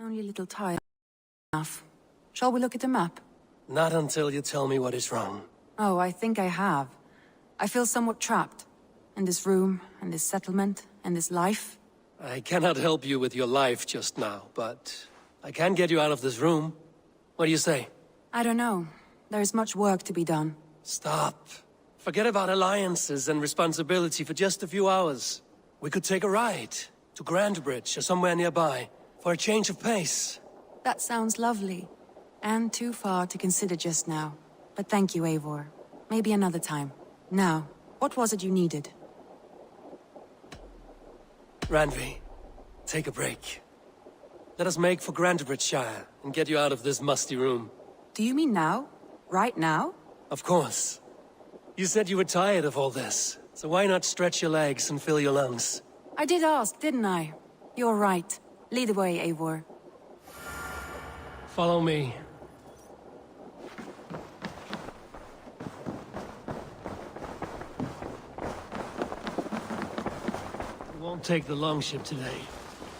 Only a little tired enough. Shall we look at the map? Not until you tell me what is wrong. Oh, I think I have. I feel somewhat trapped. In this room, and this settlement, and this life. I cannot help you with your life just now, but I can get you out of this room. What do you say? I don't know. There is much work to be done. Stop. Forget about alliances and responsibility for just a few hours. We could take a ride to Grandbridge or somewhere nearby for a change of pace. That sounds lovely. And too far to consider just now. But thank you, Eivor. Maybe another time. Now, what was it you needed? Randvi, take a break. Let us make for Grandbridgeshire and get you out of this musty room. Do you mean now? Right now? Of course. You said you were tired of all this, so why not stretch your legs and fill your lungs? I did ask, didn't I? You're right. Lead the way, Eivor. Follow me. We won't take the longship today.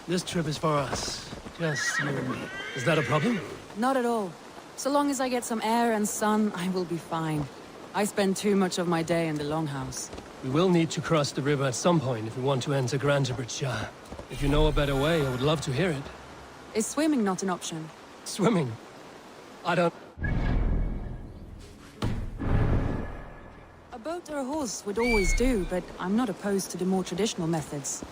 This trip is for us. Just you and me. Is that a problem? Not at all. So long as I get some air and sun, I will be fine. I spend too much of my day in the longhouse. We will need to cross the river at some point if we want to enter Grandbridgeshire. If you know a better way, I would love to hear it. Is swimming not an option? Swimming? I don't... A boat or a horse would always do, but I'm not opposed to the more traditional methods.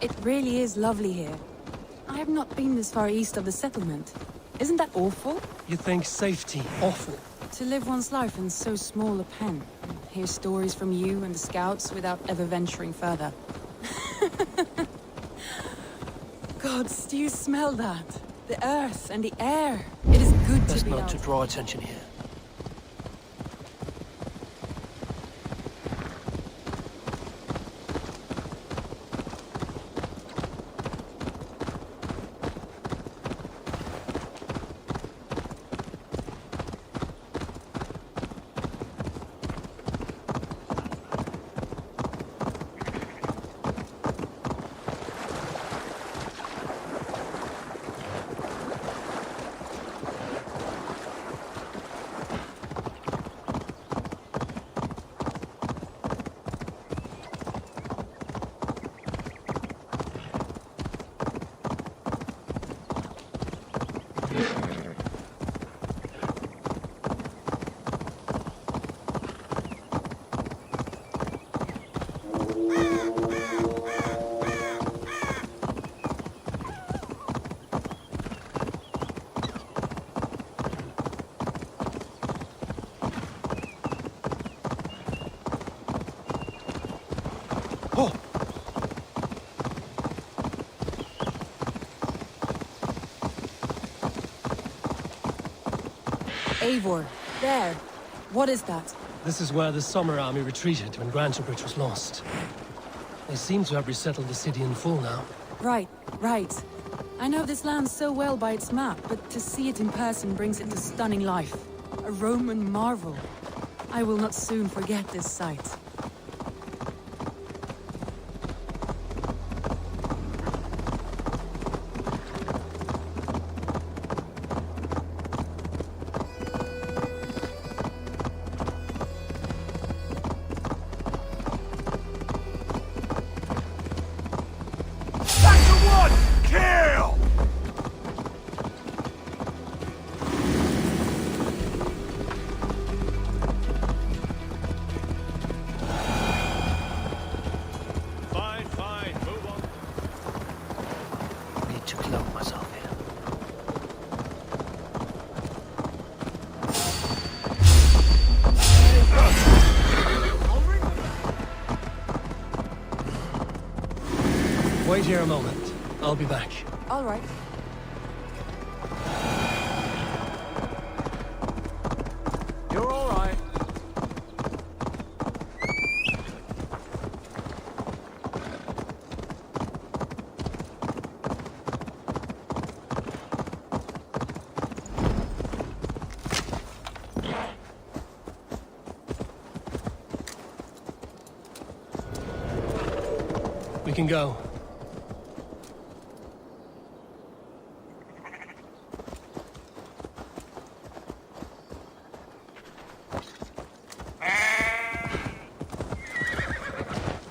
It really is lovely here. I have not been this far east of the settlement. Isn't that awful? You think safety awful? To live one's life in so small a pen, and hear stories from you and the scouts without ever venturing further. Gods, do you smell that? The earth and the air. It is good Best to be not out. to draw attention here. Oh! Eivor, there. What is that? This is where the Summer Army retreated when Grantebridge was lost. They seem to have resettled the city in full now. Right, right. I know this land so well by its map, but to see it in person brings it to stunning life. A Roman marvel. I will not soon forget this sight. Wait here a moment. I'll be back. All right. You're all right. We can go.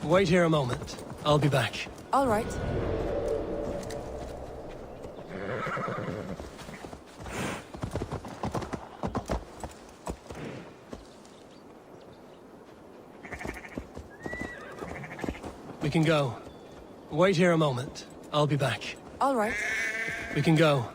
Wait here a moment. I'll be back. All right. We can go. Wait here a moment. I'll be back. All right. We can go.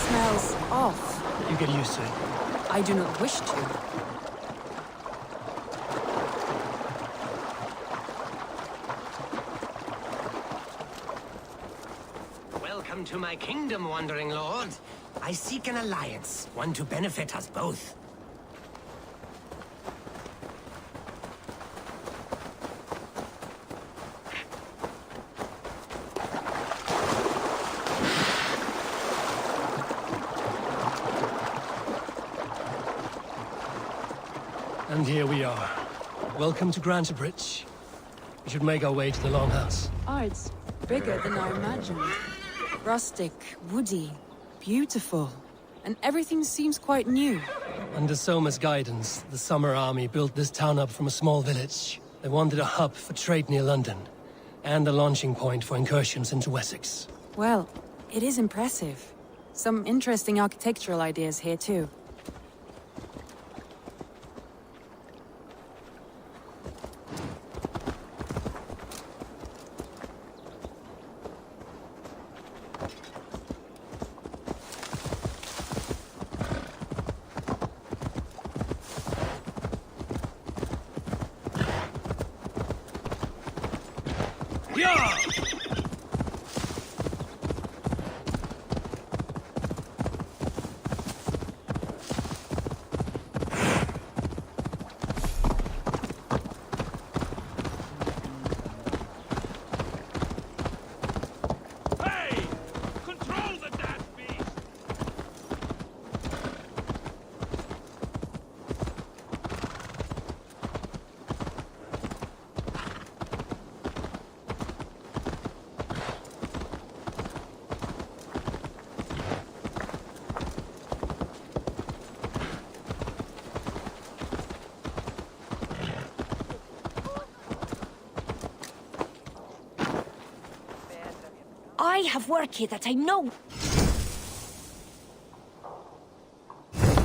Smells off. You get used to it. I do not wish to. Welcome to my kingdom, Wandering Lord. I seek an alliance, one to benefit us both. And here we are. Welcome to Grantebridge. We should make our way to the Longhouse. Oh, it's bigger than I imagined. Rustic, woody, beautiful. And everything seems quite new. Under Soma's guidance, the Summer Army built this town up from a small village. They wanted a hub for trade near London, and a launching point for incursions into Wessex. Well, it is impressive. Some interesting architectural ideas here too. I have work here that I know.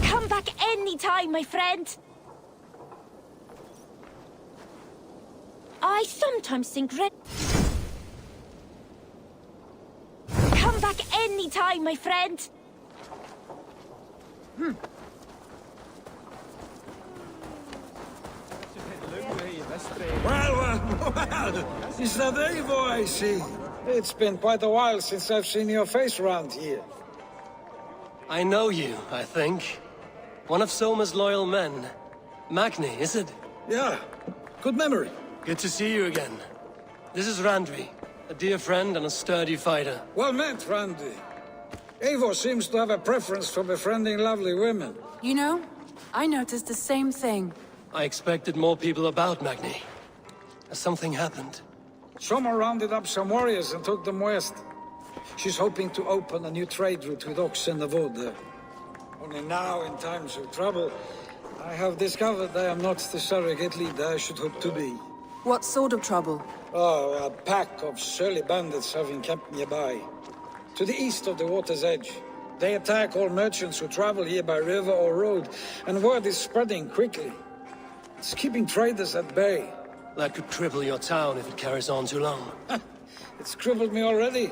Come back anytime, my friend. I sometimes think Come back anytime, my friend. Well, is that Evo I see? It's been quite a while since I've seen your face around here. I know you, I think. One of Soma's loyal men. Magni, is it? Yeah, good memory. Good to see you again. This is Randvi. A dear friend and a sturdy fighter. Well met, Randy. Eivor seems to have a preference for befriending lovely women. You know, I noticed the same thing. I expected more people about, Magni. Has something happened? Someone rounded up some warriors and took them west. She's hoping to open a new trade route with Ox and the Void there. Only now, in times of trouble, I have discovered I am not the surrogate leader I should hope to be. What sort of trouble? Oh, a pack of surly bandits have encamped nearby. To the east of the water's edge. They attack all merchants who travel here by river or road, and word is spreading quickly. It's keeping traders at bay. That could cripple your town if it carries on too long. It's crippled me already.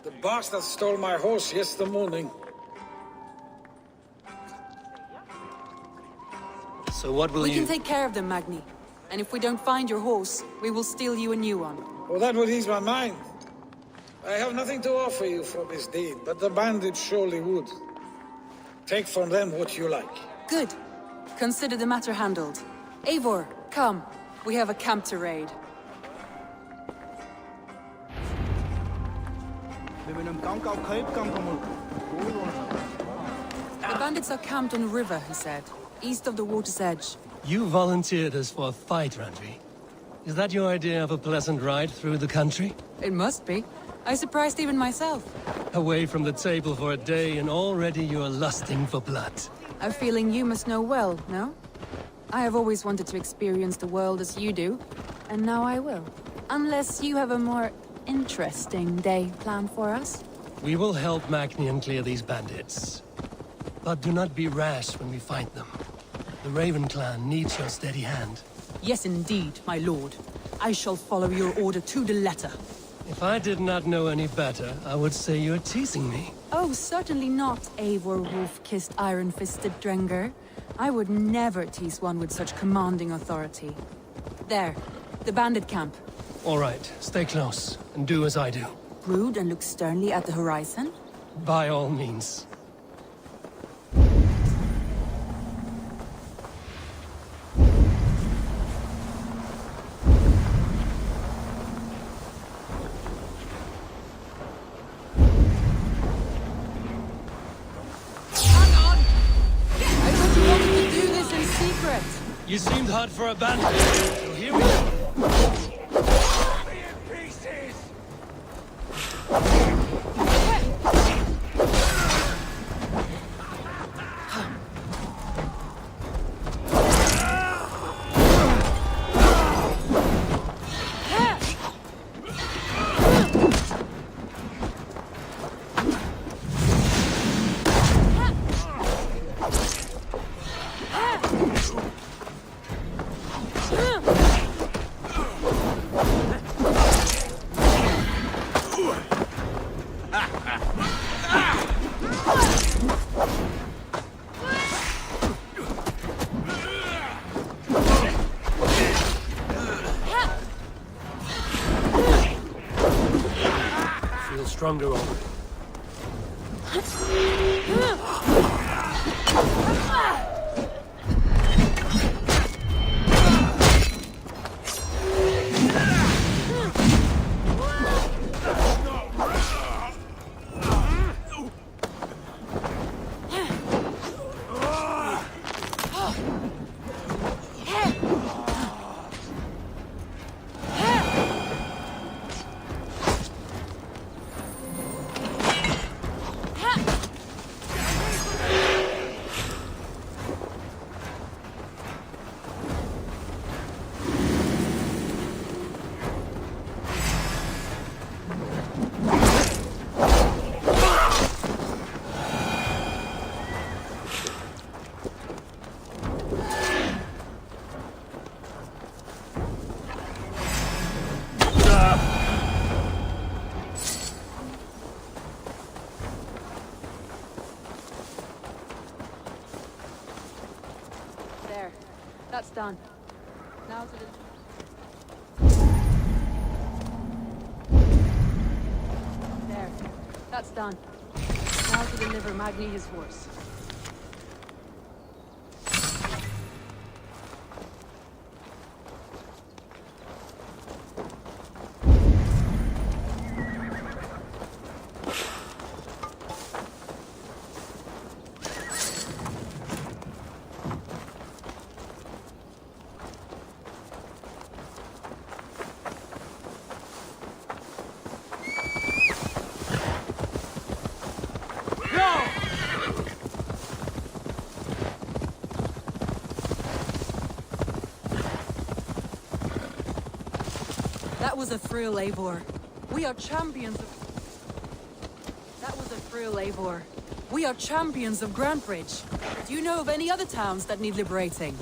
The bastard stole my horse yesterday morning. So what will We you... can take care of them, Magni. And if we don't find your horse, we will steal you a new one. Well, that would ease my mind. I have nothing to offer you for this deed, but the bandits surely would. Take from them what you like. Good. Consider the matter handled. Eivor, come. We have a camp to raid. The bandits are camped on the river, he said. East of the water's edge. You volunteered us for a fight, Randy. Is that your idea of a pleasant ride through the country? It must be. I surprised even myself. Away from the table for a day and already you are lusting for blood. A feeling you must know well, no? I have always wanted to experience the world as you do, and now I will. Unless you have a more interesting day planned for us. We will help Magnian clear these bandits. But do not be rash when we fight them. The Raven clan needs your steady hand. Yes, indeed, my lord. I shall follow your order to the letter. If I did not know any better, I would say you're teasing me. Oh, certainly not, Eivor wolf-kissed iron-fisted Drenger. I would never tease one with such commanding authority. There, the bandit camp. All right, stay close, and do as I do. Brood and look sternly at the horizon? By all means. You seemed hot for a bandit, so here we go. Stronger over it. That's done. Now to the... There. That's done. Now to deliver Magni his horse. That was a thrill, Eivor. We are champions of... That was a thrill, Eivor. We are champions of Grantebridge. Do you know of any other towns that need liberating?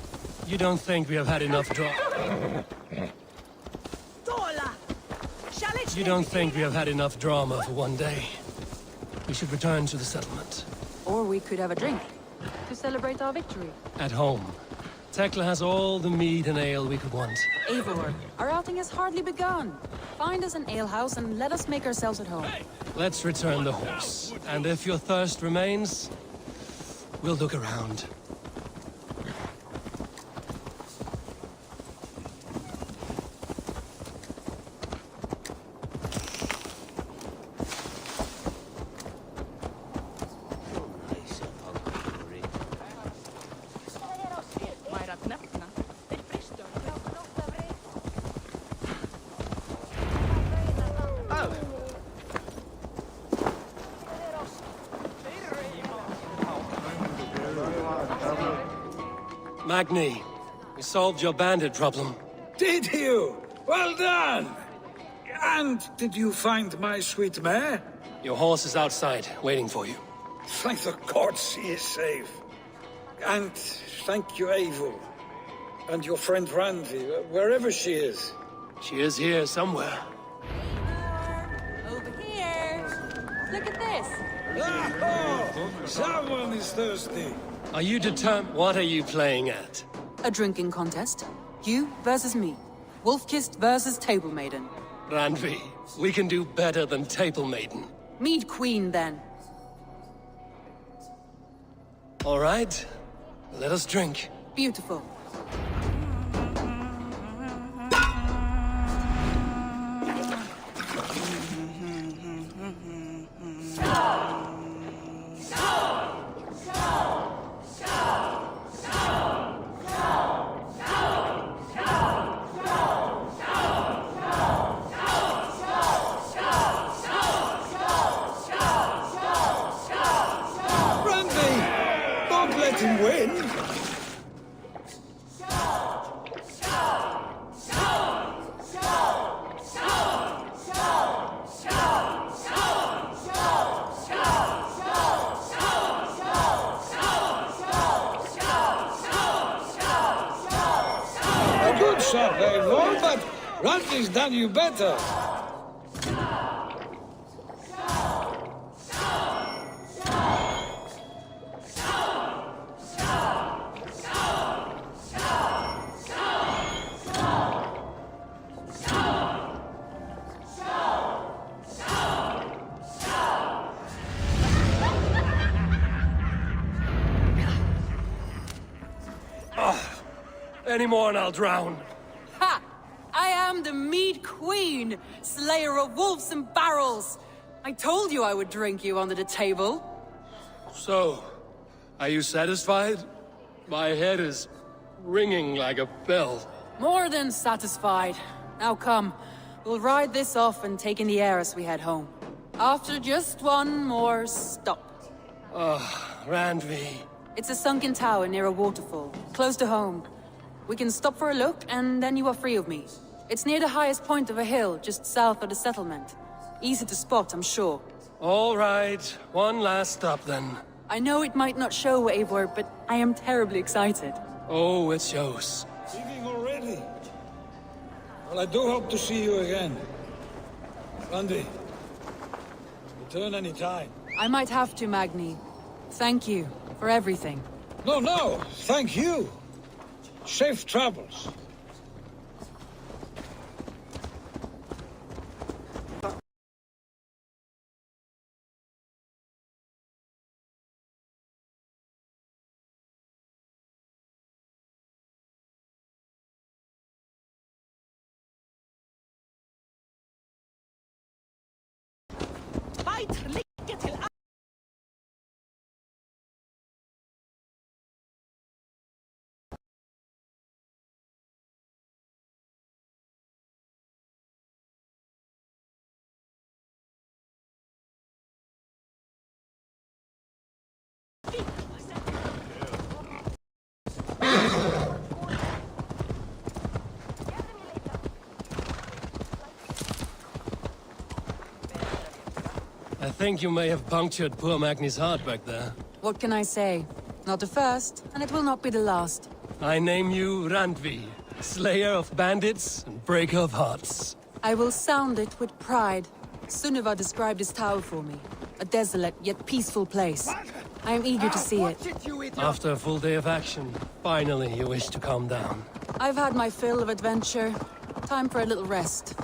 You don't think we have had enough You don't think we have had enough drama for one day? We should return to the settlement. Or we could have a drink to celebrate our victory. At home. Tekla has all the mead and ale we could want. Eivor, our outing has hardly begun. Find us an alehouse and let us make ourselves at home. Let's return the horse. And if your thirst remains, we'll look around. Magni, we solved your bandit problem. Did you? Well done! And did you find my sweet mare? Your horse is outside, waiting for you. Thank the gods she is safe. And thank you, Eivor. And your friend Randvi, wherever she is. She is here somewhere. Over here! Look at this! Oh, someone is thirsty. Are you determined? What are you playing at? A drinking contest. You versus me. Wolf-Kissed versus Table Maiden. Randvi, we can do better than Table Maiden. Mead Queen, then. All right, let us drink. Beautiful. Let him win. A good shot, Eivor, but Randvi's done you better. Any more and I'll drown. Ha! I am the Mead Queen, slayer of wolves and barrels. I told you I would drink you under the table. So, are you satisfied? My head is ringing like a bell. More than satisfied. Now come, we'll ride this off and take in the air as we head home. After just one more stop. Randvi. It's a sunken tower near a waterfall, close to home. We can stop for a look, and then you are free of me. It's near the highest point of a hill, just south of the settlement. Easy to spot, I'm sure. All right, one last stop then. I know it might not show, Eivor, but I am terribly excited. Oh, it shows. Leaving already? Well, I do hope to see you again. Randy, return any time. I might have to, Magni. Thank you for everything. No, thank you. Safe travels. think you may have punctured poor Magni's heart back there. What can I say? Not the first, and it will not be the last. I name you Randvi, slayer of bandits and breaker of hearts. I will sound it with pride. Sunniva described this tower for me. A desolate yet peaceful place. I am eager to see it. After a full day of action, finally you wish to calm down. I've had my fill of adventure. Time for a little rest.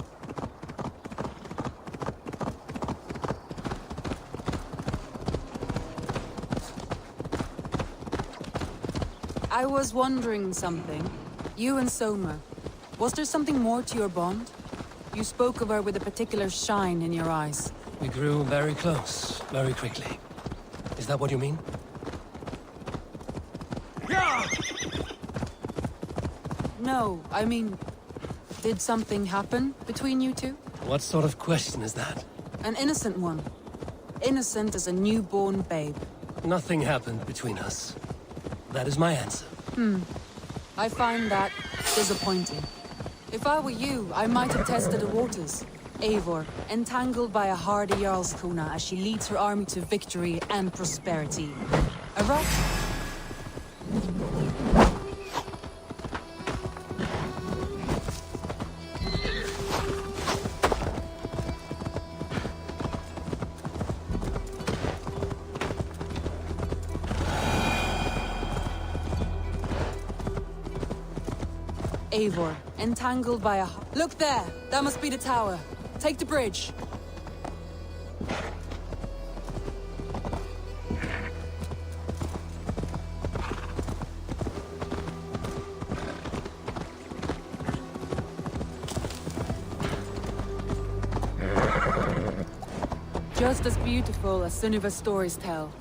I was wondering something. You and Soma. Was there something more to your bond? You spoke of her with a particular shine in your eyes. We grew very close, very quickly. Is that what you mean? No, I mean... Did something happen between you two? What sort of question is that? An innocent one. Innocent as a newborn babe. Nothing happened between us. That is my answer. I find that disappointing. If I were you, I might have tested the waters. Eivor, entangled by a hardy Jarlskona as she leads her army to victory and prosperity. A rock? Eivor, entangled by a... Look there! That must be the tower. Take the bridge. Just as beautiful as Sunniva's stories tell.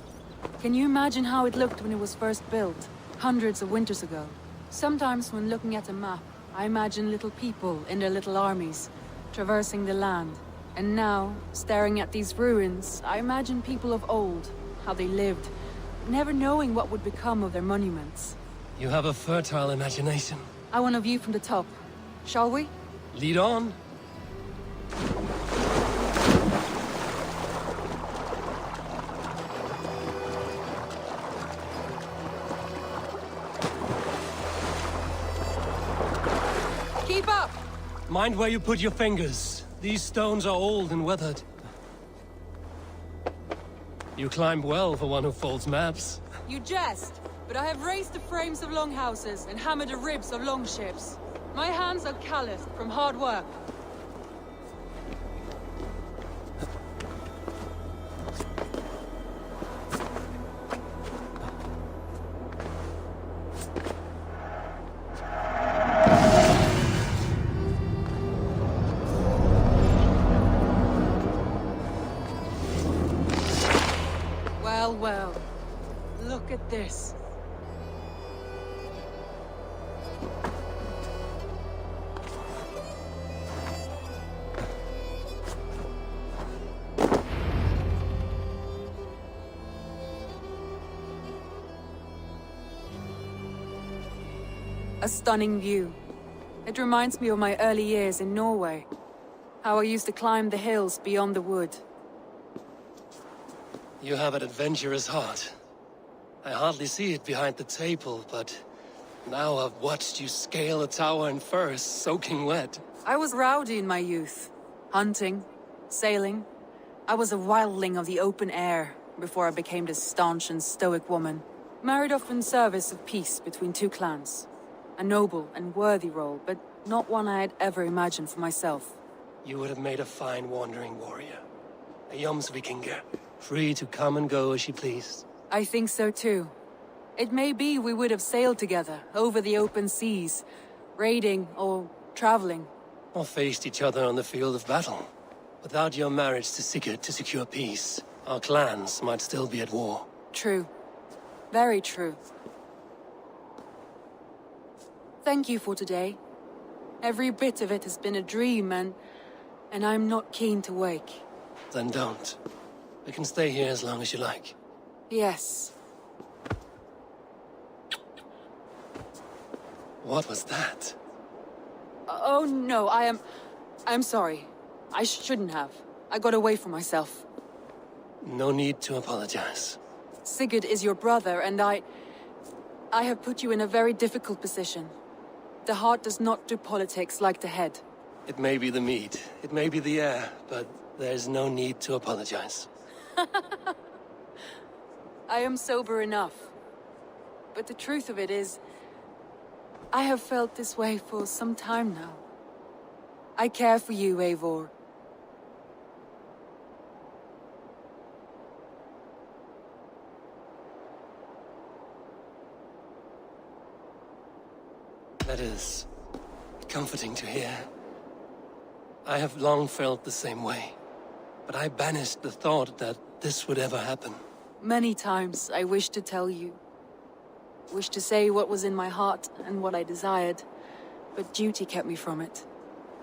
Can you imagine how it looked when it was first built, hundreds of winters ago? Sometimes when looking at a map, I imagine little people in their little armies, traversing the land. And now, staring at these ruins, I imagine people of old, how they lived, never knowing what would become of their monuments. You have a fertile imagination. I want a view from the top. Shall we? Lead on. Keep up! Mind where you put your fingers. These stones are old and weathered. You climb well for one who folds maps. You jest, but I have raised the frames of longhouses and hammered the ribs of longships. My hands are calloused from hard work. Well, look at this. A stunning view. It reminds me of my early years in Norway. How I used to climb the hills beyond the wood. You have an adventurous heart. I hardly see it behind the table, but now I've watched you scale a tower in first, soaking wet. I was rowdy in my youth. Hunting, sailing. I was a wildling of the open air before I became this staunch and stoic woman. Married off in service of peace between two clans. A noble and worthy role, but not one I had ever imagined for myself. You would have made a fine wandering warrior. A Jomsvikinger, free to come and go as you pleased. I think so too. It may be we would have sailed together over the open seas, raiding or traveling. Or faced each other on the field of battle. Without your marriage to Sigurd to secure peace, our clans might still be at war. True. Very true. Thank you for today. Every bit of it has been a dream, and I'm not keen to wake. Then don't. We can stay here as long as you like. Yes. What was that? Oh no, I'm sorry. I shouldn't have. I got away from myself. No need to apologize. Sigurd is your brother, and I have put you in a very difficult position. The heart does not do politics like the head. It may be the meat, it may be the air, but there's no need to apologize. I am sober enough. But the truth of it is, I have felt this way for some time now. I care for you, Eivor. That is comforting to hear. I have long felt the same way, but I banished the thought that this would ever happen. Many times I wished to tell you. Wished to say what was in my heart and what I desired, but duty kept me from it.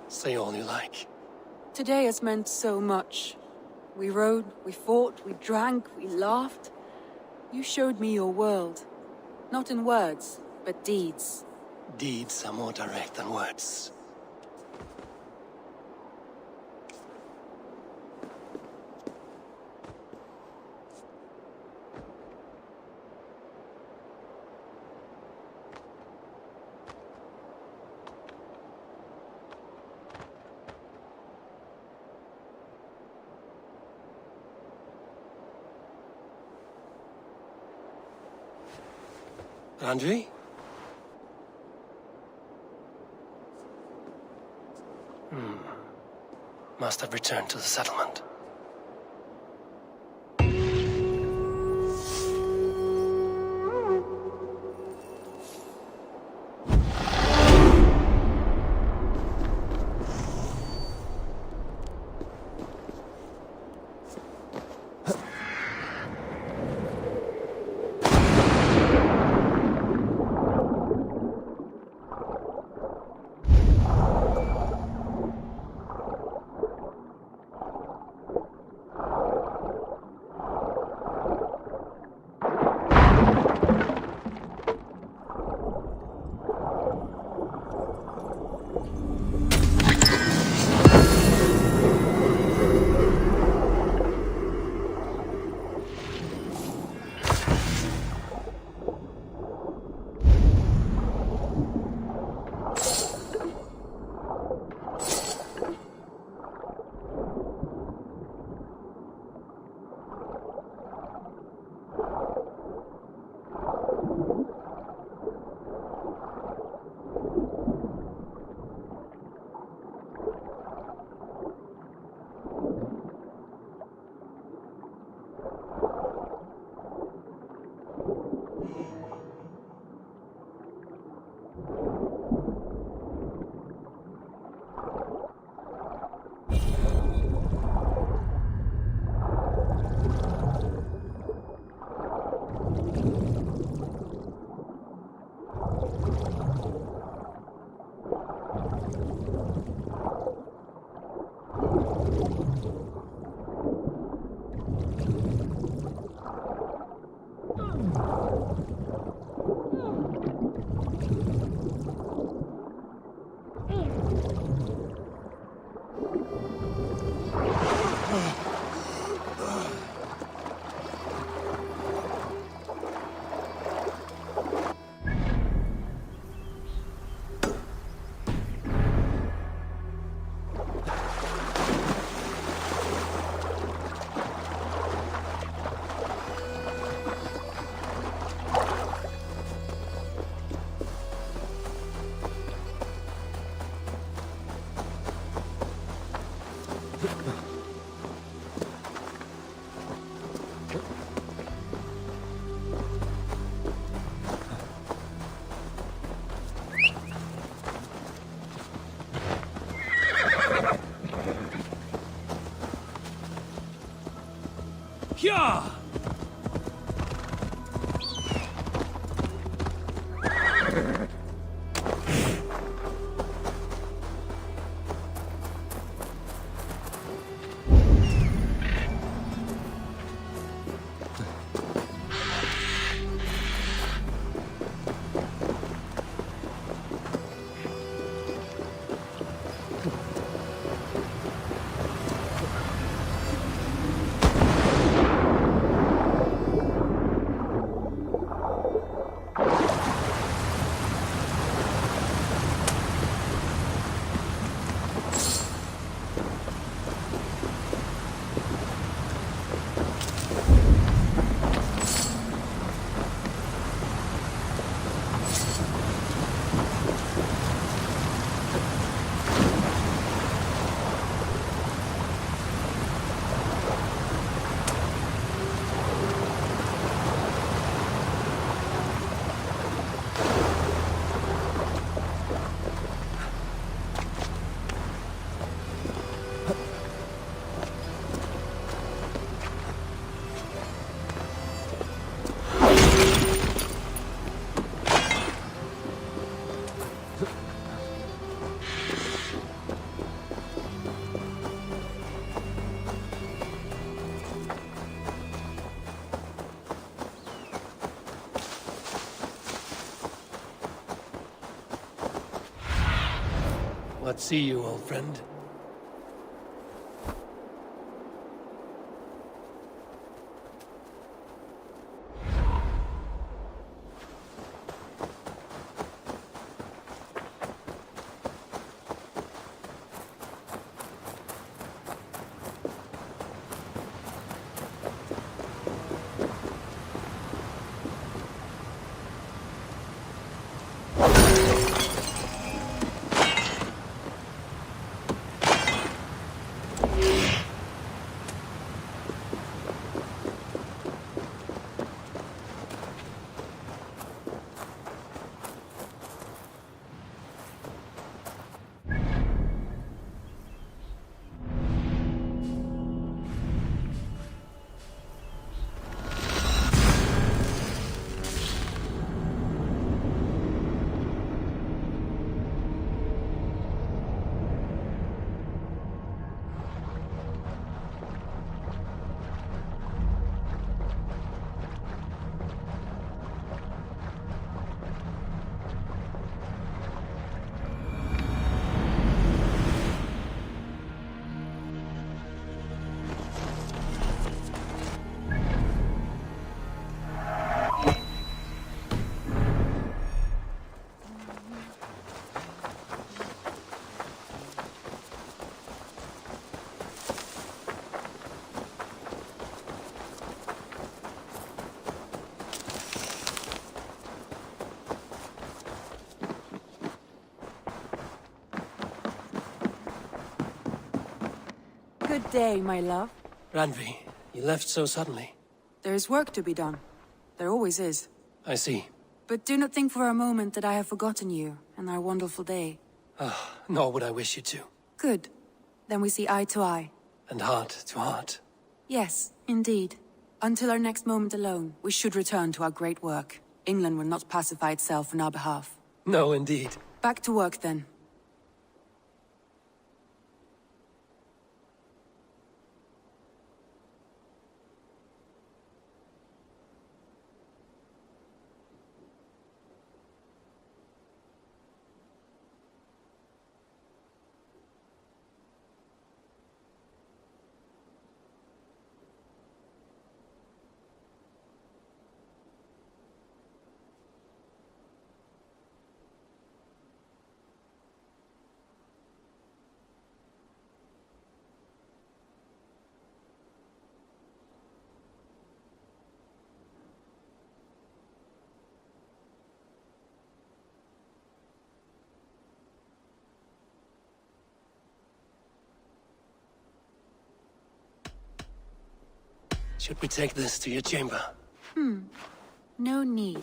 Say all you like. Today has meant so much. We rode, we fought, we drank, we laughed. You showed me your world. Not in words, but deeds. Deeds are more direct than words. Andrei? Must have returned to the settlement. Yeah! Let's see you, old friend. Good day, my love. Randvi, you left so suddenly. There is work to be done. There always is. I see. But do not think for a moment that I have forgotten you and our wonderful day. Nor would I wish you to. Good. Then we see eye to eye. And heart to heart. Yes, indeed. Until our next moment alone, we should return to our great work. England will not pacify itself on our behalf. No, indeed. Back to work, then. Should we take this to your chamber? No need.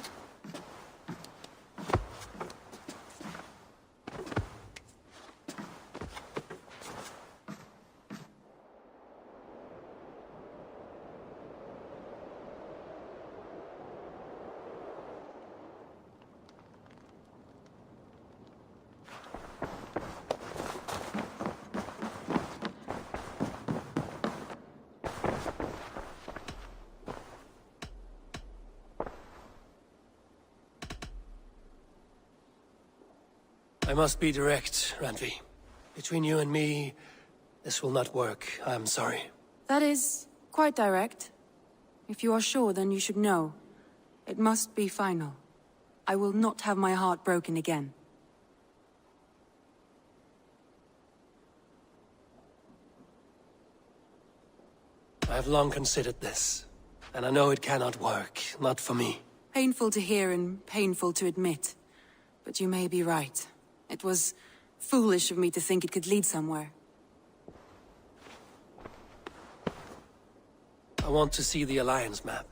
I must be direct, Randvi. Between you and me, this will not work. I'm sorry. That is quite direct. If you are sure, then you should know. It must be final. I will not have my heart broken again. I have long considered this, and I know it cannot work. Not for me. Painful to hear and painful to admit. But you may be right. It was foolish of me to think it could lead somewhere. I want to see the Alliance map.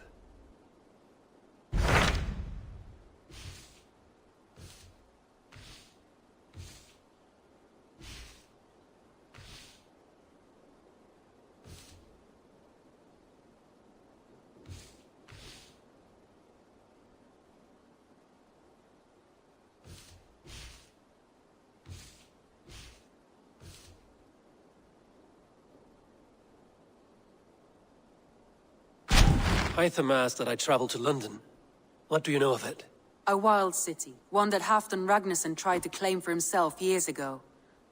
Hytham asked that I travel to London. What do you know of it? A wild city, one that Halfdan Ragnarsson tried to claim for himself years ago.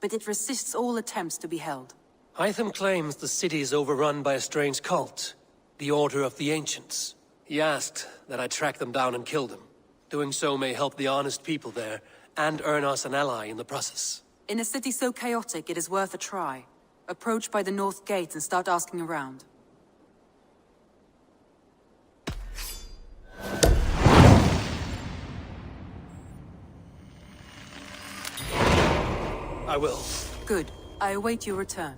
but it resists all attempts to be held. Hytham claims the city is overrun by a strange cult, the Order of the Ancients. He asked that I track them down and kill them. Doing so may help the honest people there, and earn us an ally in the process. In a city so chaotic, it is worth a try. Approach by the North Gate and start asking around. I will. Good. I await your return.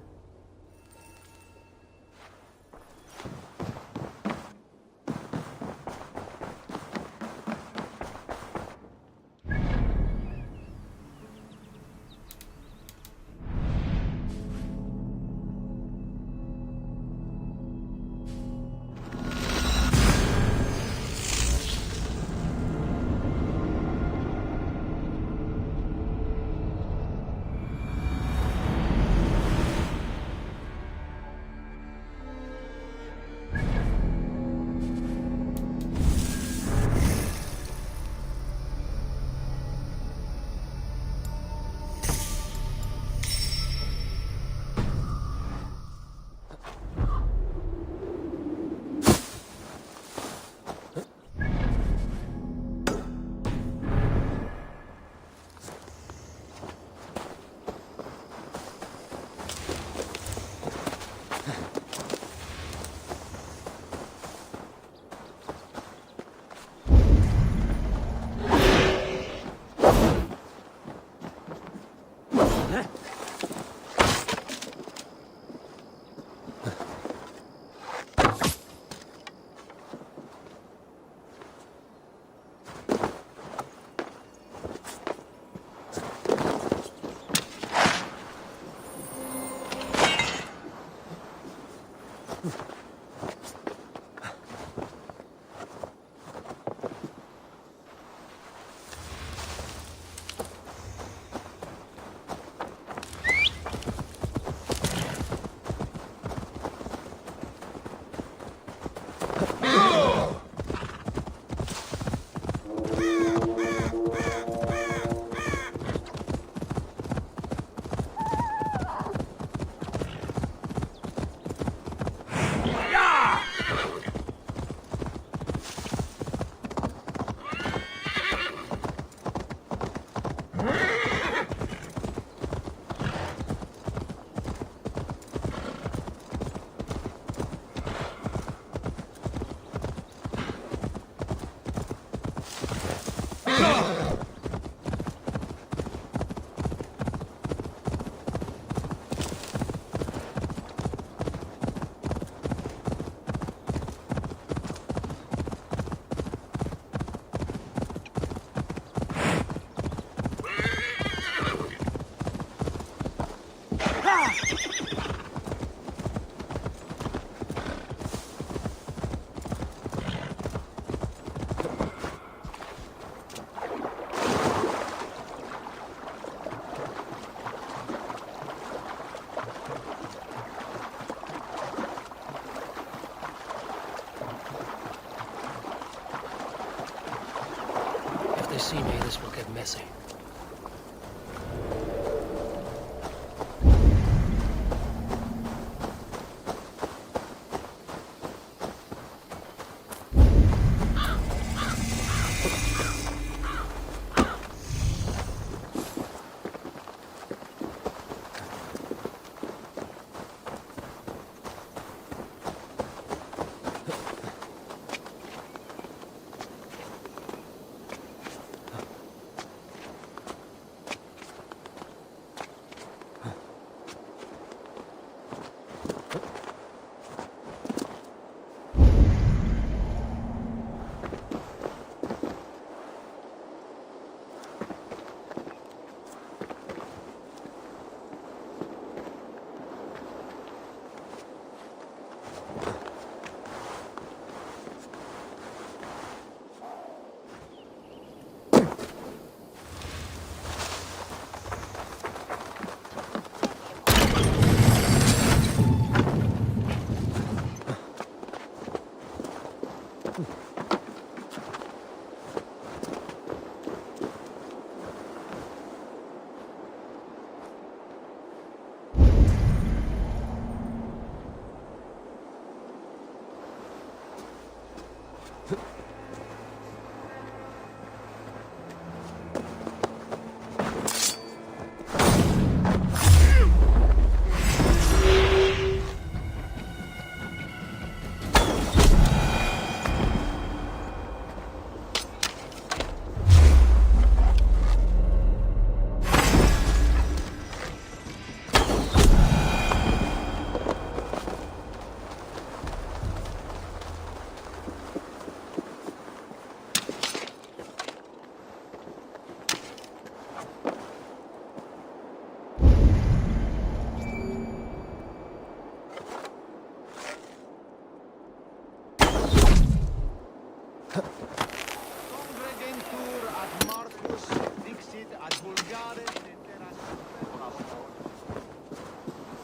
If they see me, this will get messy.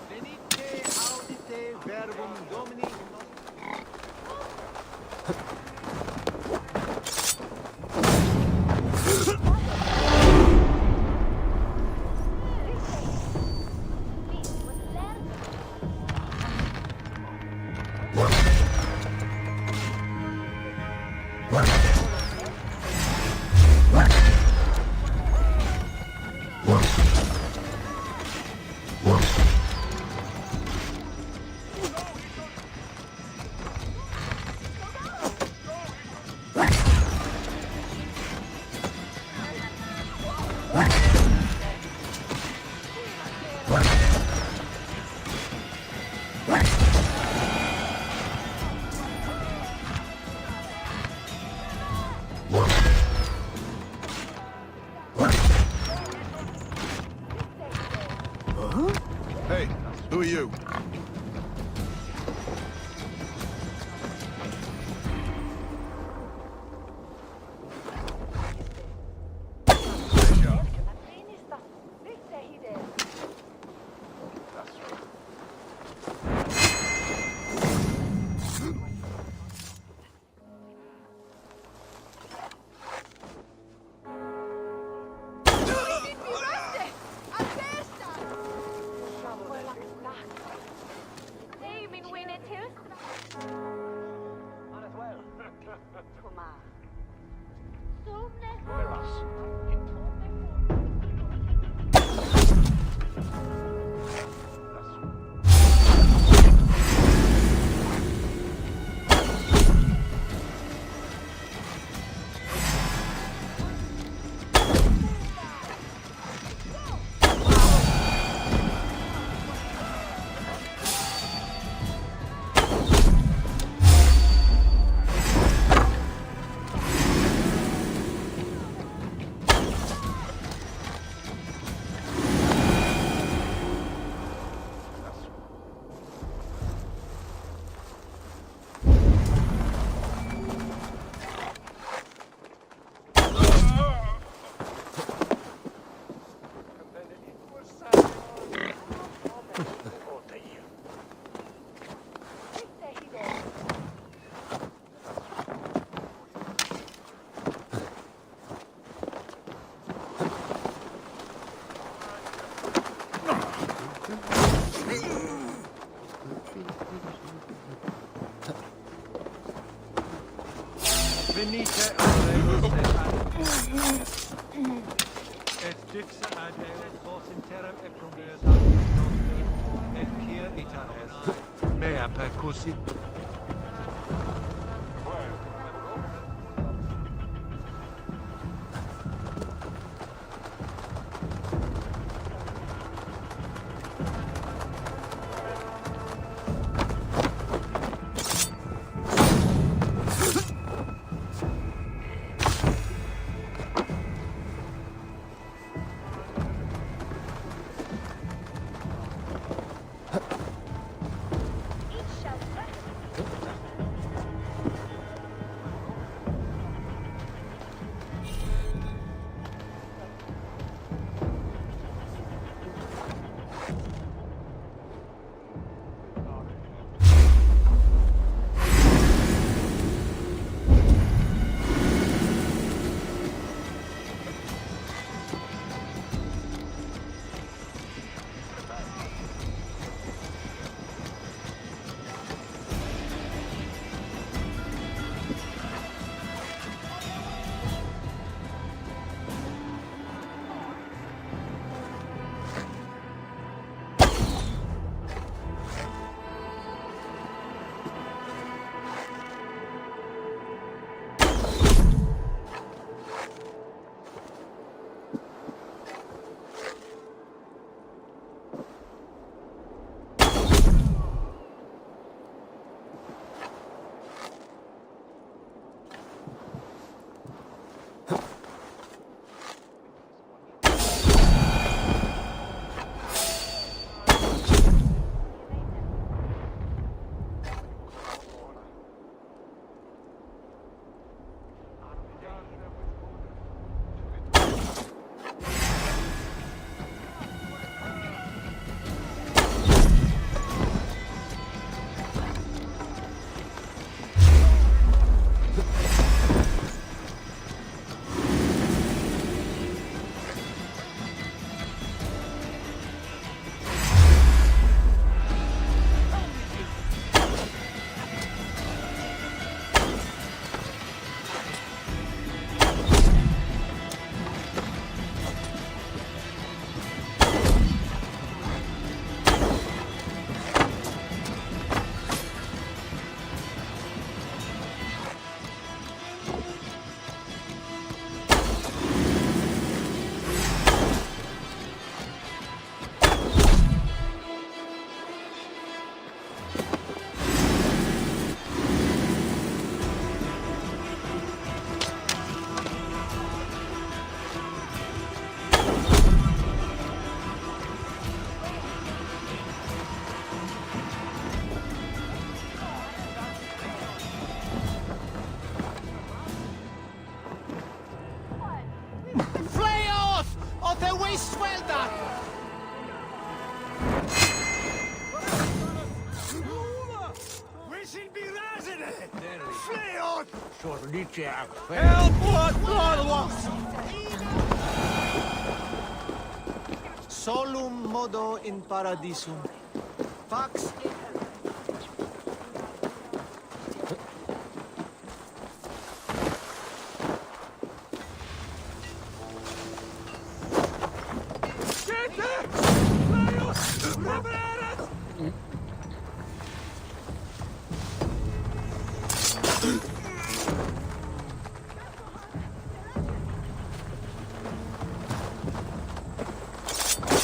Venite audite verbum Domini. Hey, who are you? Venite audite et dixa ad et vos interim et promitas et hier ita est mea percussi. we swell that? We should be resident! Flee out! Solum modo in paradisum. Pax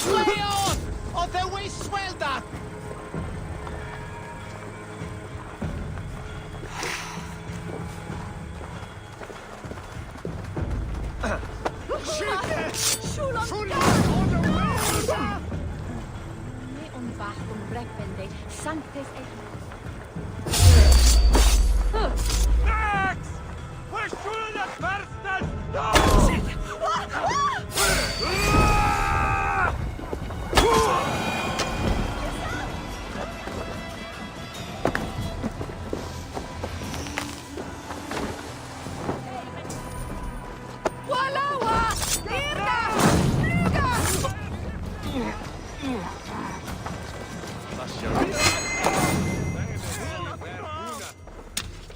Flee out! Or then we swell that! Sanctes Max! We're shooting at Verstappen! No!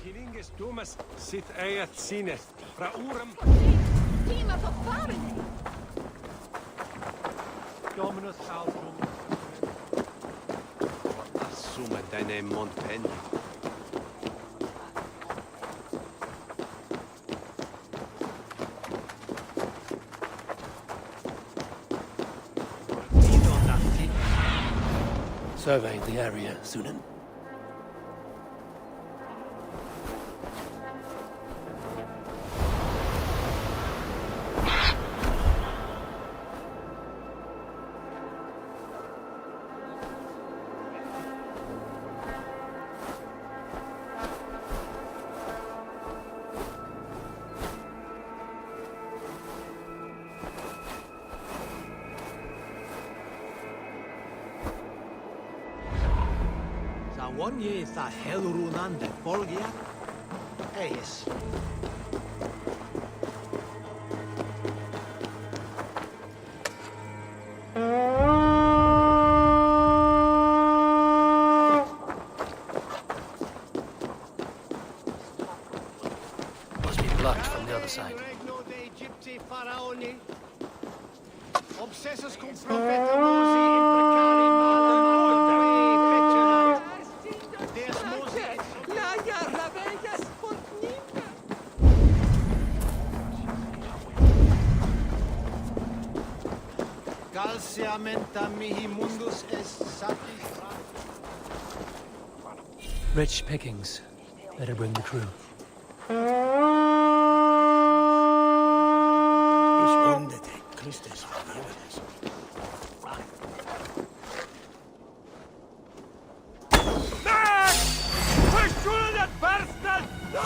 Kininges Dumas sit ejät sinne. Raurem Prima förfarande! Dominus Altum. Assume deine Montaigne. Survey the area, Sunan. One year is that Helrunan de Bolgia. Yes. Must be blocked from the other side. Regno de Egypti Faraoni. Obsessus cum profetamosi imprecari malam fecerat. Deus Moses. Calcia menta mihi mundus est satis. Rich pickings. Better bring the crew. Ich wunderte Christus vergeben. Max! We're shooting at Verstappen! No!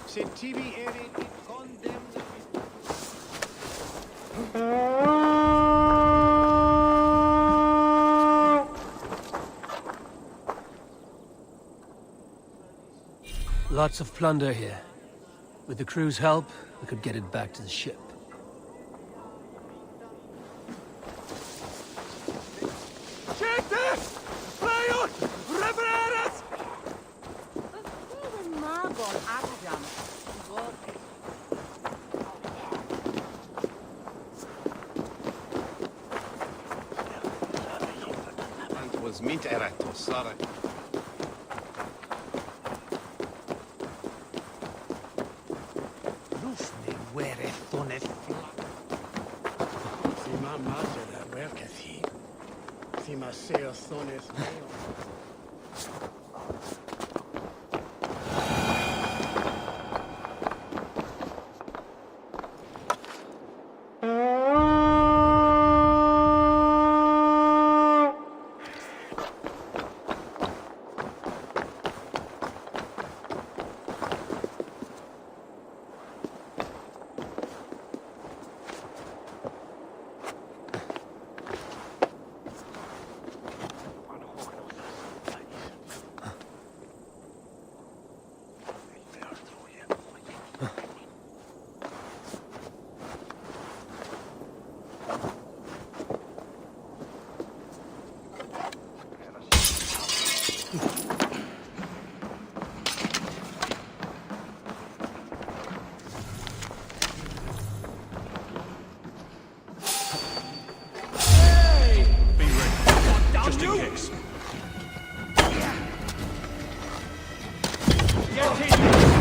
Sed tibi erit condemned. Lots of plunder here. With the crew's help, we could get it back to the ship. Shete! Fly out! Revereres! It was meat eratos, sorry. Lufne were thonef. Si ma magera werkethi. Si ma seo thones meo. just in case. Get in!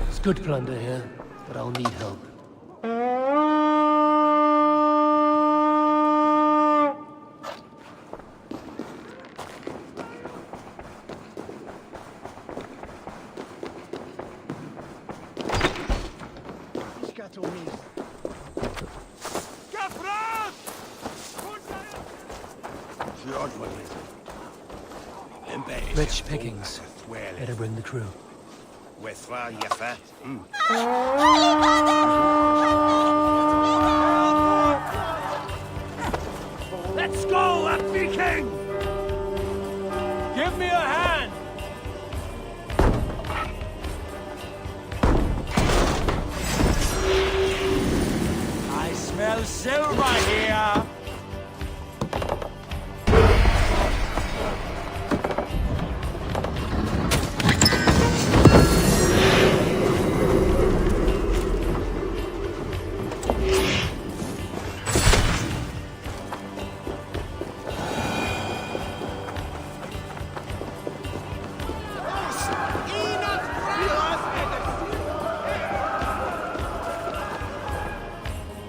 It's good plunder here, but I'll need help. Rich pickings. Better bring the crew. Let's go, a Viking! Give me a hand! I smell silver here!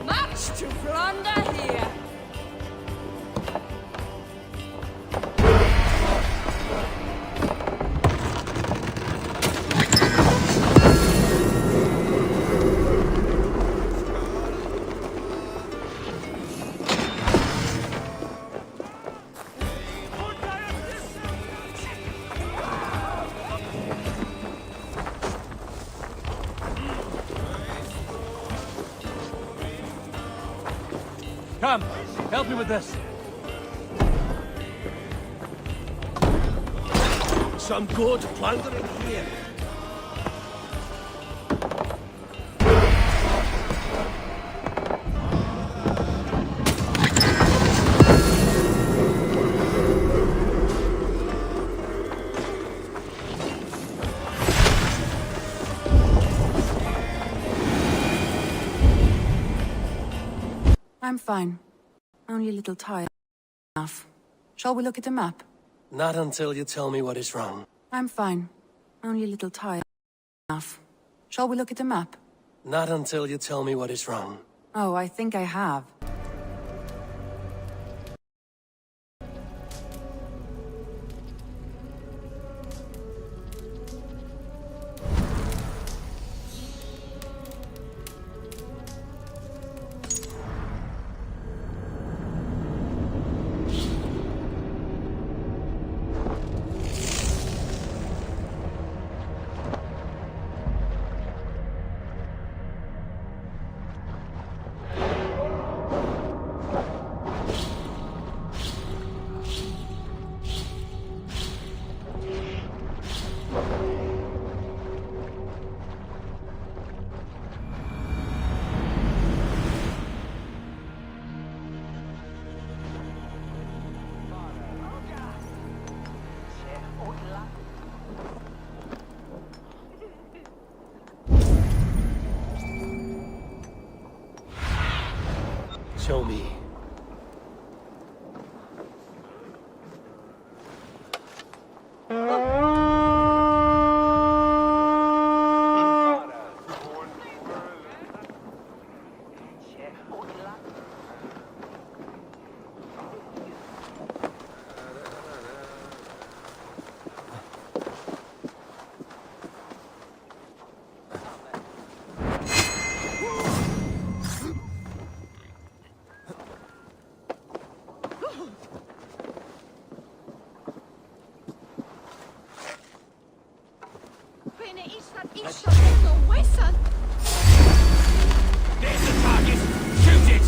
Much to plunder here. Come, help me with this. Some good plundering here. I'm fine. Only a little tired. Enough. Shall we look at the map? Not until you tell me what is wrong. I'm fine. Only a little tired. Enough. Shall we look at the map? Not until you tell me what is wrong. Oh, I think I have. Show me. There's the target! Shoot it!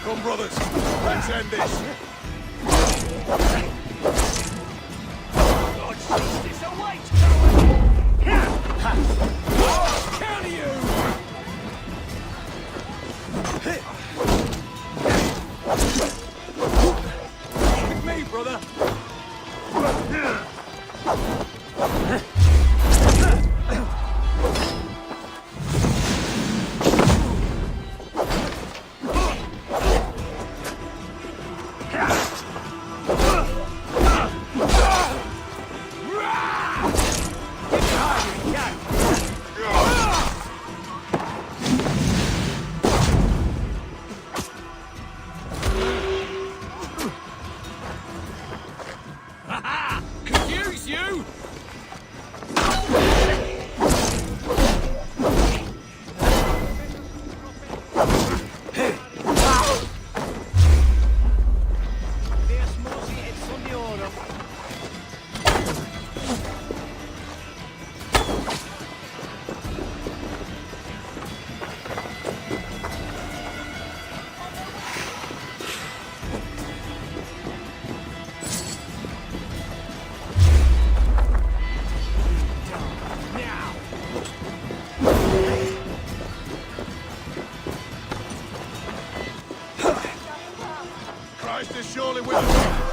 Come, brothers. Let's end this. With me, brother. Confuse you! Christ is surely with us.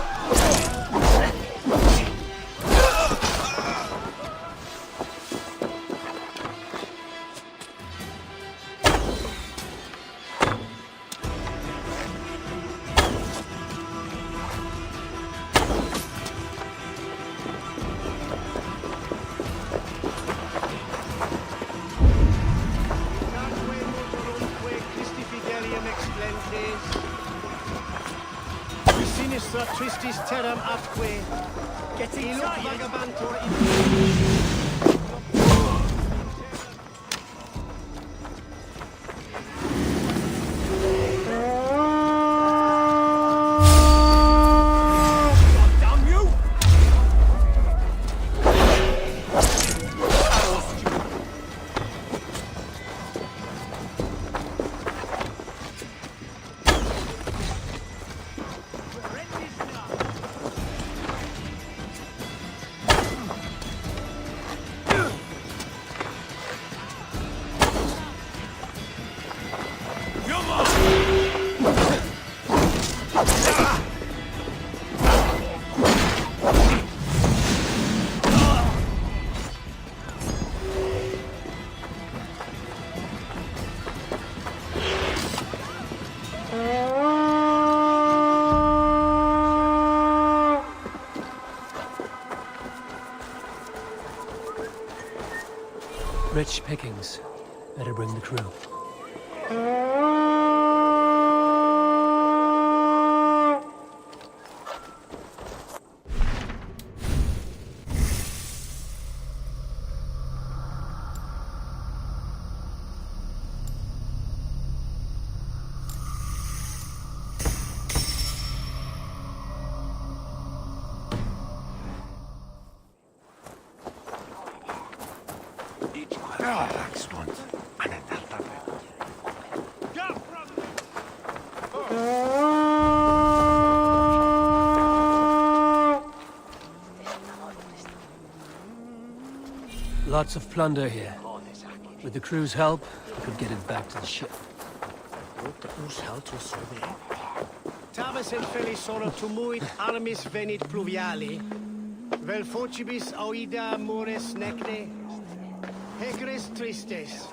Sinistra tristis terram atque. Getting vagabantur Damn you! Rich pickings. Better bring the crew. Lots of plunder here. With the crew's help, we could get it back to the ship. Tavis en felisoro tumuit armis venit pluviali. Vel focibis auida mores necne. Hegres tristes.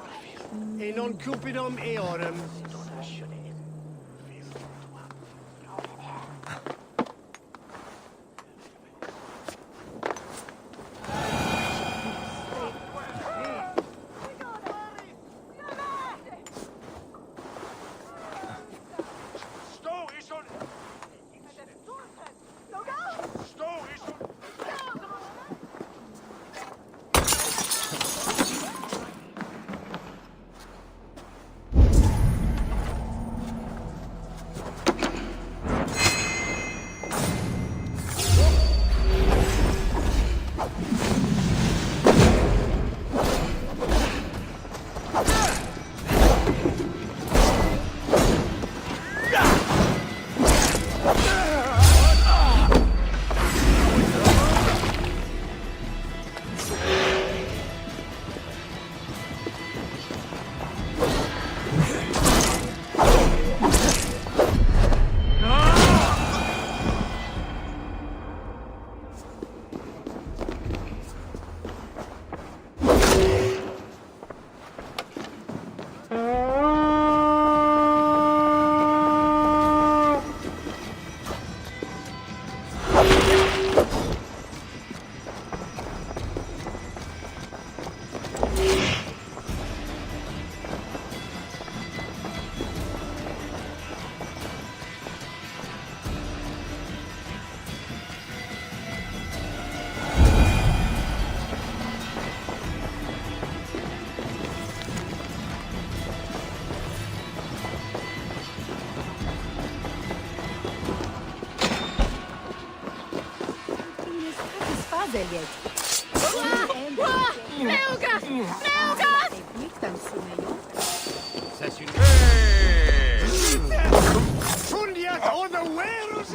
E non cupidum eorum. Fundiat on the warehouse!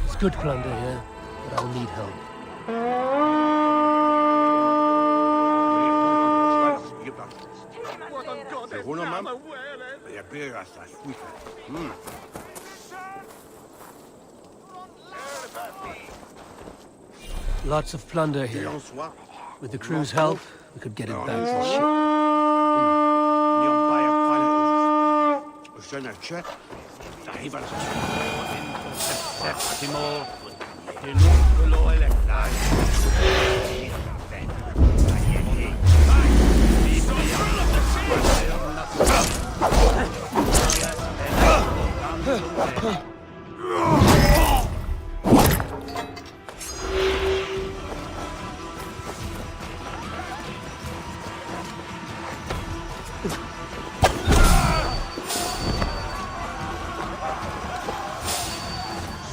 It's good plunder here, but I'll need help. Seguro, mam? Ja biega sta squita. Lots of plunder here. With the crew's help, we could get it back to the ship.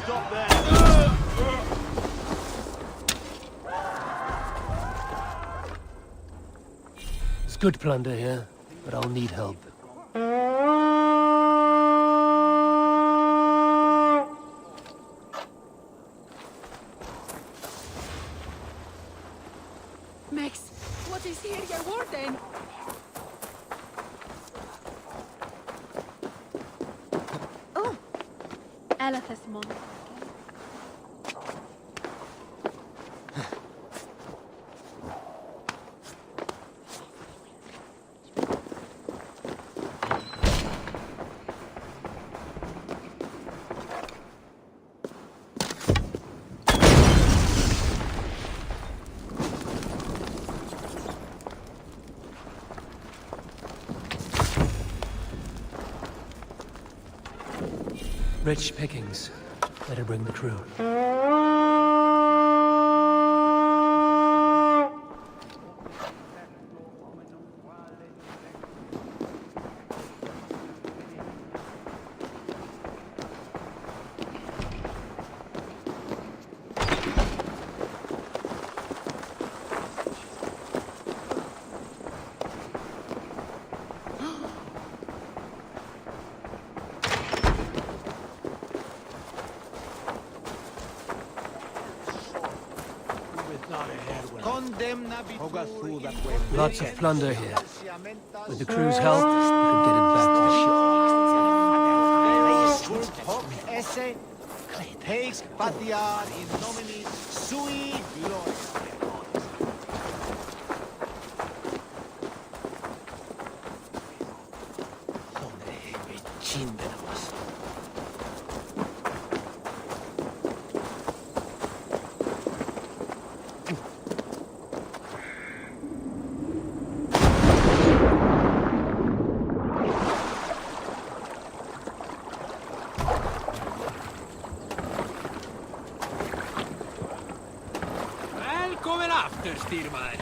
Stop It's good plunder here, but I'll need help. Max, what is here, your warden? Oh, Elathas Mon. Rich pickings. Better bring the crew. Lots of plunder here. With the crew's help, we could get it back to the ship. Välkommen after, styrman.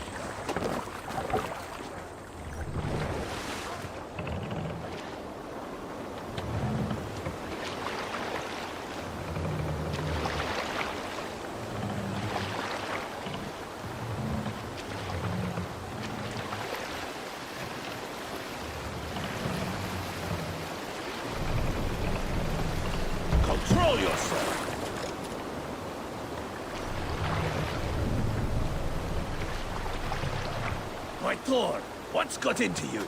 Control yourself! My Thor, what's got into you?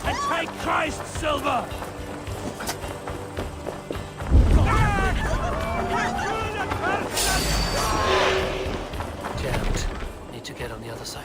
And take Christ's silver! Jammed. Need to get on the other side.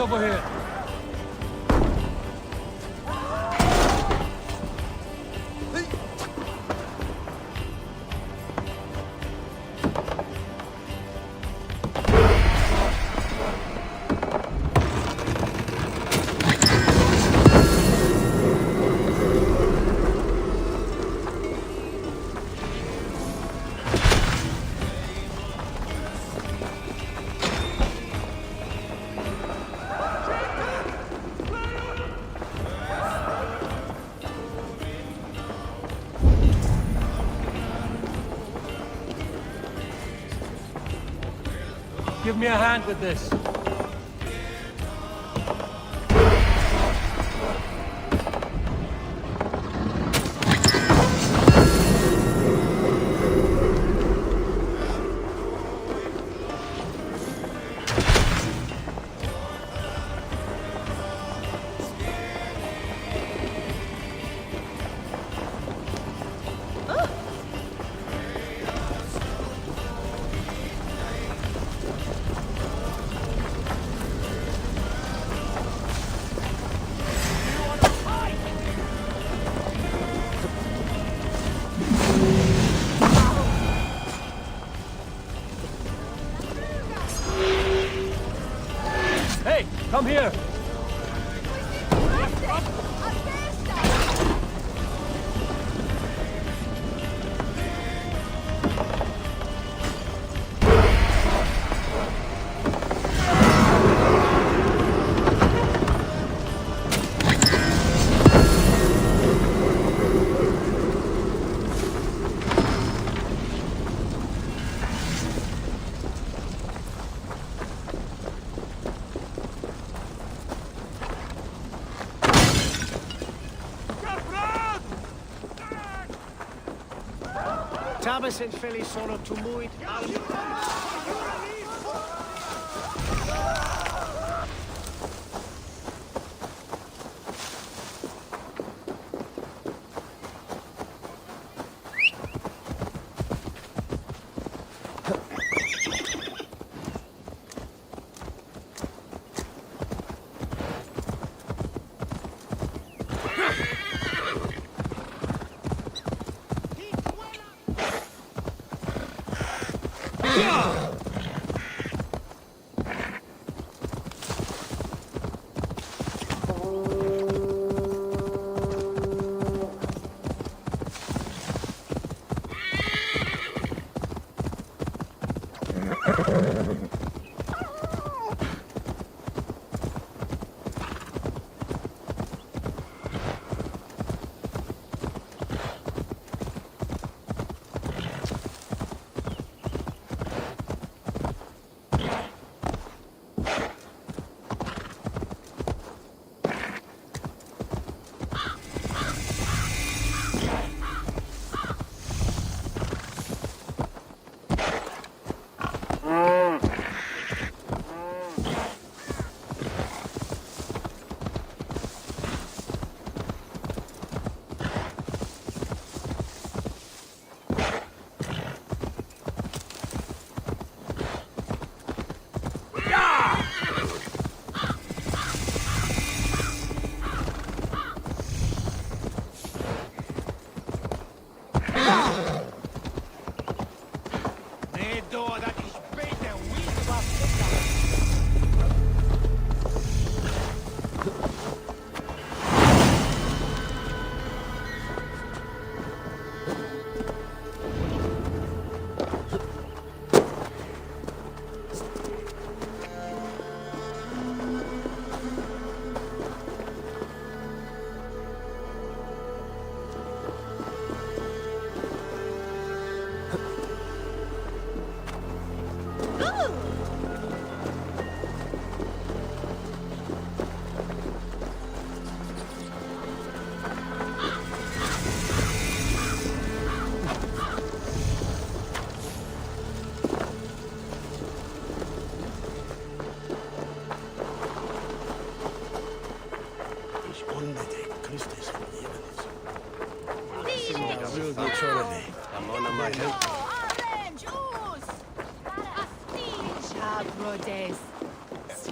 over here. Give me a hand with this. Hey, come here. Tabas en Feli sono tumuit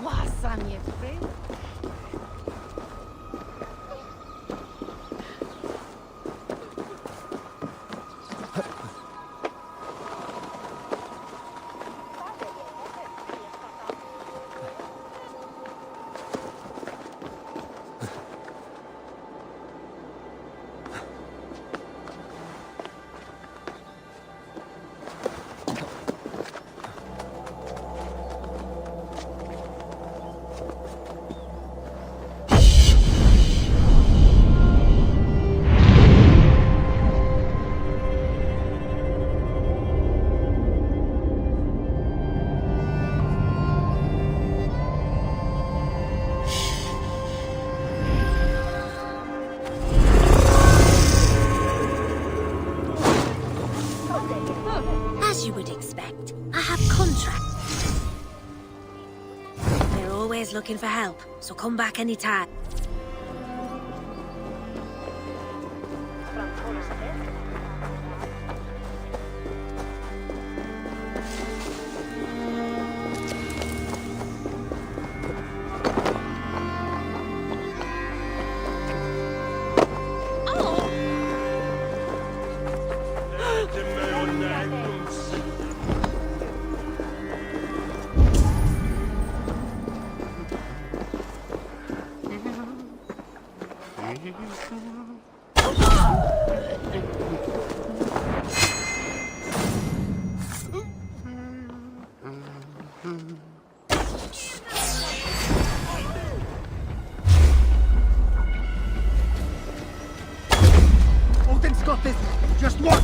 Łasanie, friend. As you would expect, I have contracts. We're always looking for help, so come back anytime. Odin's got this. Just watch.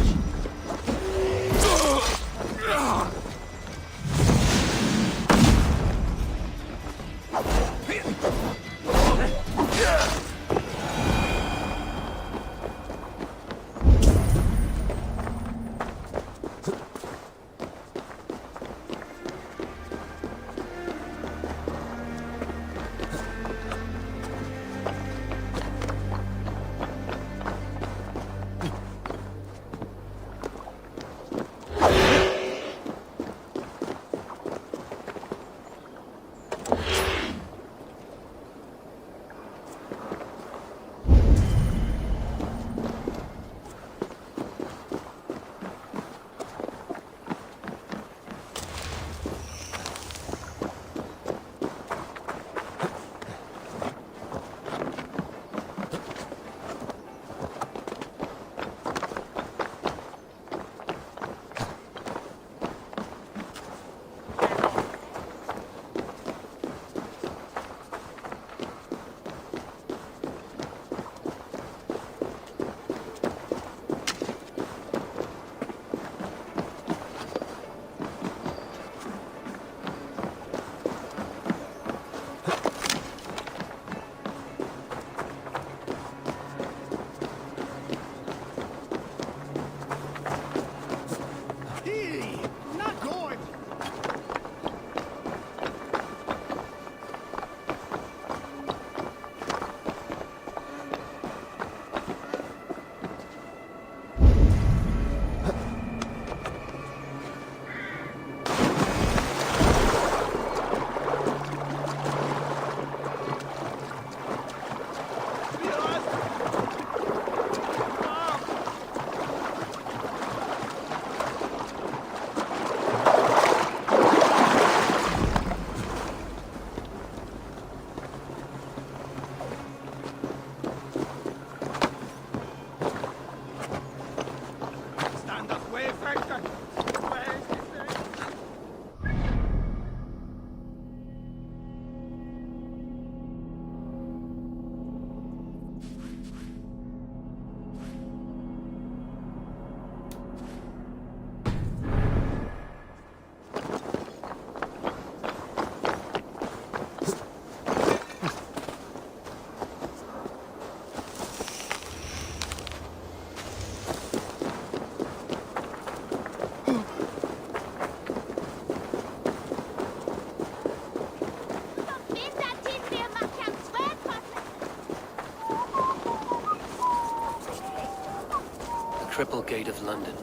Triple Gate of London.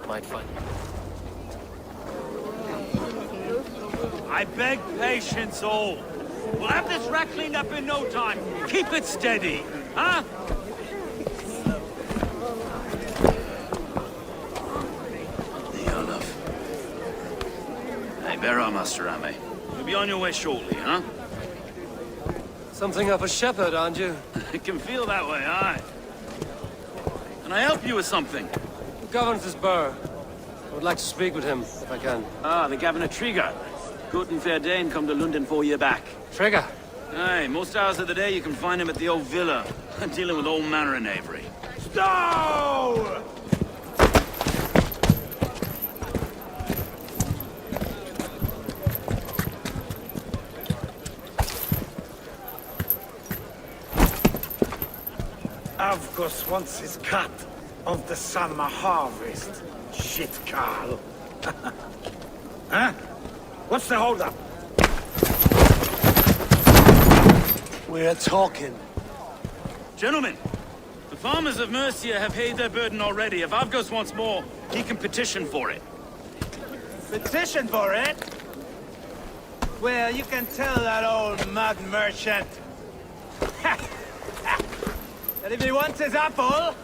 Might find I beg patience, all. We'll have this wreck cleaned up in no time. Keep it steady, huh? Hey, bear on, Master Ame. You'll be on your way shortly, huh? Something of a shepherd, aren't you? It can feel that way, aye. Can I help you with something? The Governor's Burr. I would like to speak with him, if I can. Ah, the Governor Trigger. Good and fair Dane come to London 4 year back. Trigger? Aye, most hours of the day you can find him at the old villa, dealing with all manner of knavery. Stow! Avgos wants his cut of the summer harvest. Shit, Carl. Huh? What's the holdup? We're talking. Gentlemen, the farmers of Mercia have paid their burden already. If Avgos wants more, he can petition for it. Petition for it? Well, you can tell that old mud merchant that if he wants his apple,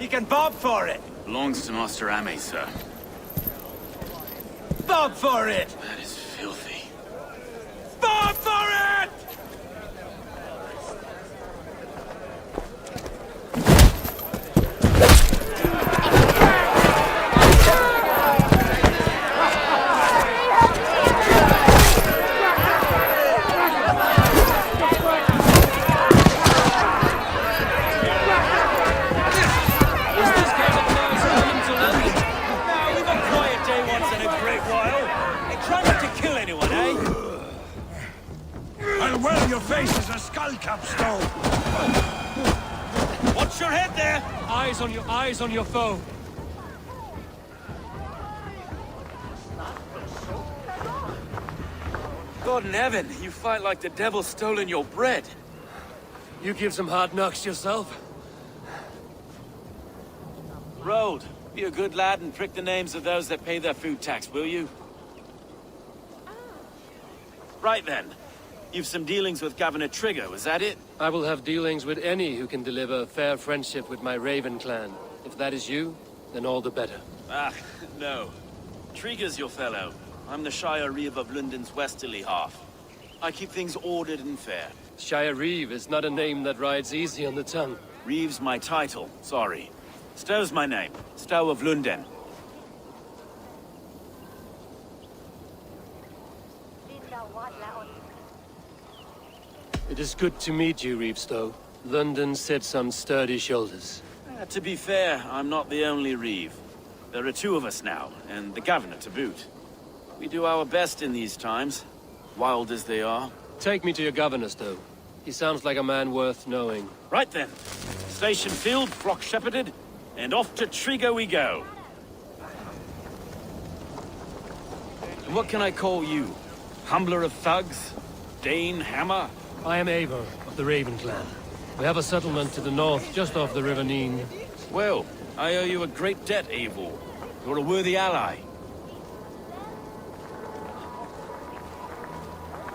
he can bob for it. Belongs to Master Ame, sir. Bob for it! That is filthy. Bob for it! Well, your face is a skull capstone. Watch your head there! Eyes on your foe. God in heaven, you fight like the devil's stolen your bread. You give some hard knocks yourself. Road, be a good lad and prick the names of those that pay their food tax, will you? Right then. You've some dealings with Governor Trigger, was that it? I will have dealings with any who can deliver a fair friendship with my Raven clan. If that is you, then all the better. Ah, no. Trigger's your fellow. I'm the Shire Reeve of London's westerly half. I keep things ordered and fair. Shire Reeve is not a name that rides easy on the tongue. Reeve's my title, sorry. Stow's my name. Stow of London. It is good to meet you, Reevestow. London set some sturdy shoulders. To be fair, I'm not the only Reeve. There are two of us now, and the Governor to boot. We do our best in these times, wild as they are. Take me to your Governor, Stow. He sounds like a man worth knowing. Right then. Station filled, flock shepherded, and off to Trigger we go. And what can I call you? Humbler of thugs? Dane Hammer? I am Eivor of the Raven clan. We have a settlement to the north, just off the River Neen. Well, I owe you a great debt, Eivor. You're a worthy ally.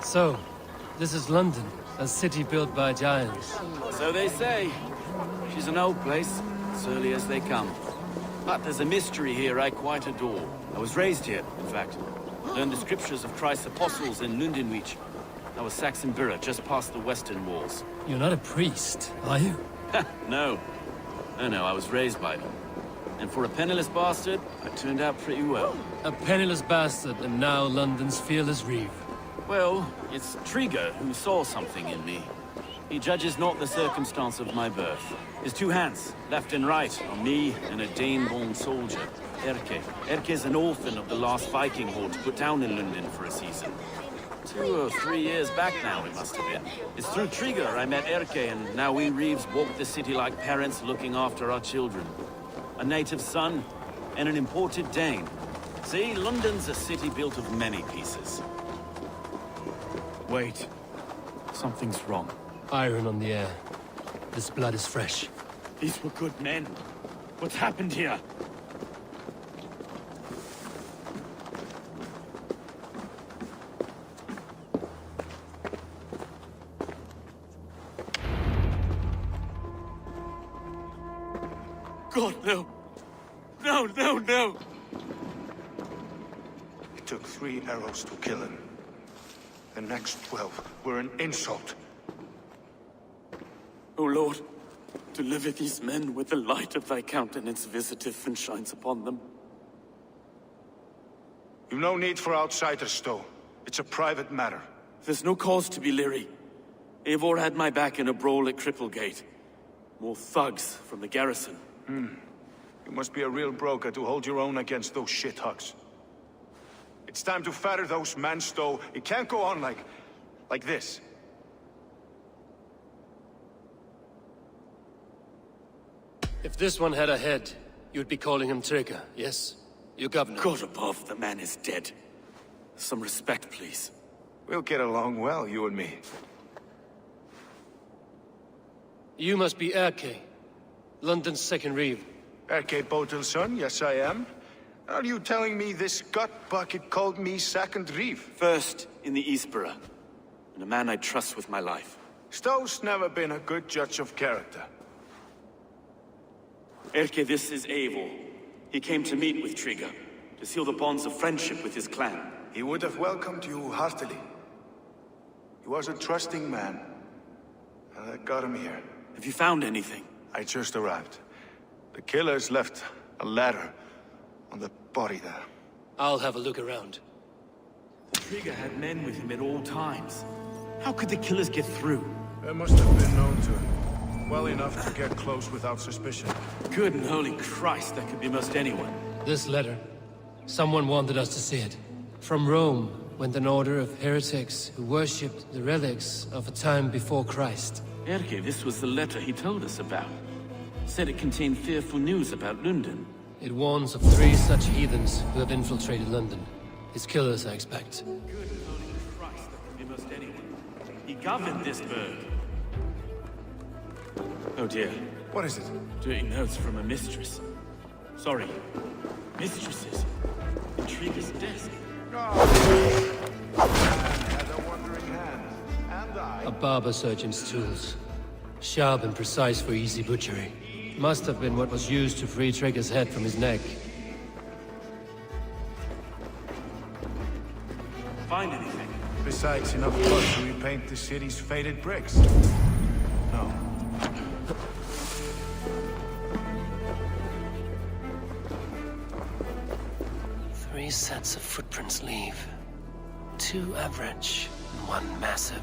So, this is London, a city built by giants. So they say. She's an old place, as early as they come. But there's a mystery here I quite adore. I was raised here, in fact. Learned the scriptures of Christ's apostles in Lundenwich. I was Saxon Borough, just past the western walls. You're not a priest, are you? No. No, I was raised by them. And for a penniless bastard, I turned out pretty well. A penniless bastard, and now London's fearless Reeve. Well, it's Trigger who saw something in me. He judges not the circumstance of my birth. His two hands, left and right, on me and a Dane-born soldier, Erke. Erke's an orphan of the last Viking horde put down in London for a season. 2 or 3 years back now, it must have been. It's through Trigger I met Erke, and now we Reeves walk the city like parents looking after our children. A native son, and an imported Dane. See, London's a city built of many pieces. Wait. Something's wrong. Iron on the air. This blood is fresh. These were good men. What's happened here? God, no! No, no, no! It took 3 arrows to kill him. The next 12 were an insult. O Lord, deliver these men with the light of thy countenance visitive and shines upon them. You've no need for outsiders, though. It's a private matter. There's no cause to be leery. Eivor had my back in a brawl at Cripplegate. More thugs from the garrison. You must be a real broker to hold your own against those shithugs. It's time to fetter those men, Stowe. It can't go on like this. If this one had a head, you'd be calling him Trigger, yes? Your governor. God above, the man is dead. Some respect, please. We'll get along well, you and me. You must be Erke, London's second reeve. Erke Botel's son, yes I am. Are you telling me this gut bucket called me second reeve? First in the Eastborough, and a man I trust with my life. Stowe's never been a good judge of character. Erke, this is Eivor. He came to meet with Trigger, to seal the bonds of friendship with his clan. He would have welcomed you heartily. He was a trusting man, and I got him here. Have you found anything? I just arrived. The killers left a ladder on the body there. I'll have a look around. Trigger had men with him at all times. How could the killers get through? They must have been known to him. Well enough to get close without suspicion. Good and holy Christ, that could be most anyone. This letter. Someone wanted us to see it. From Rome went an order of heretics who worshipped the relics of a time before Christ. Erke, this was the letter he told us about. Said it contained fearful news about London. It warns of 3 such heathens who have infiltrated London. His killers, I expect. Good and holy Christ, that could be most anyone. He governed this burg. Oh dear. What is it? Dirty notes from a mistress. Sorry, mistresses. In Trigger's desk. Had a wandering hand. And I... A barber surgeon's tools. Sharp and precise for easy butchery. Must have been what was used to free Trigger's head from his neck. Find anything? Besides enough blood to repaint the city's faded bricks. No. Three sets of footprints leave. 2 average and 1 massive.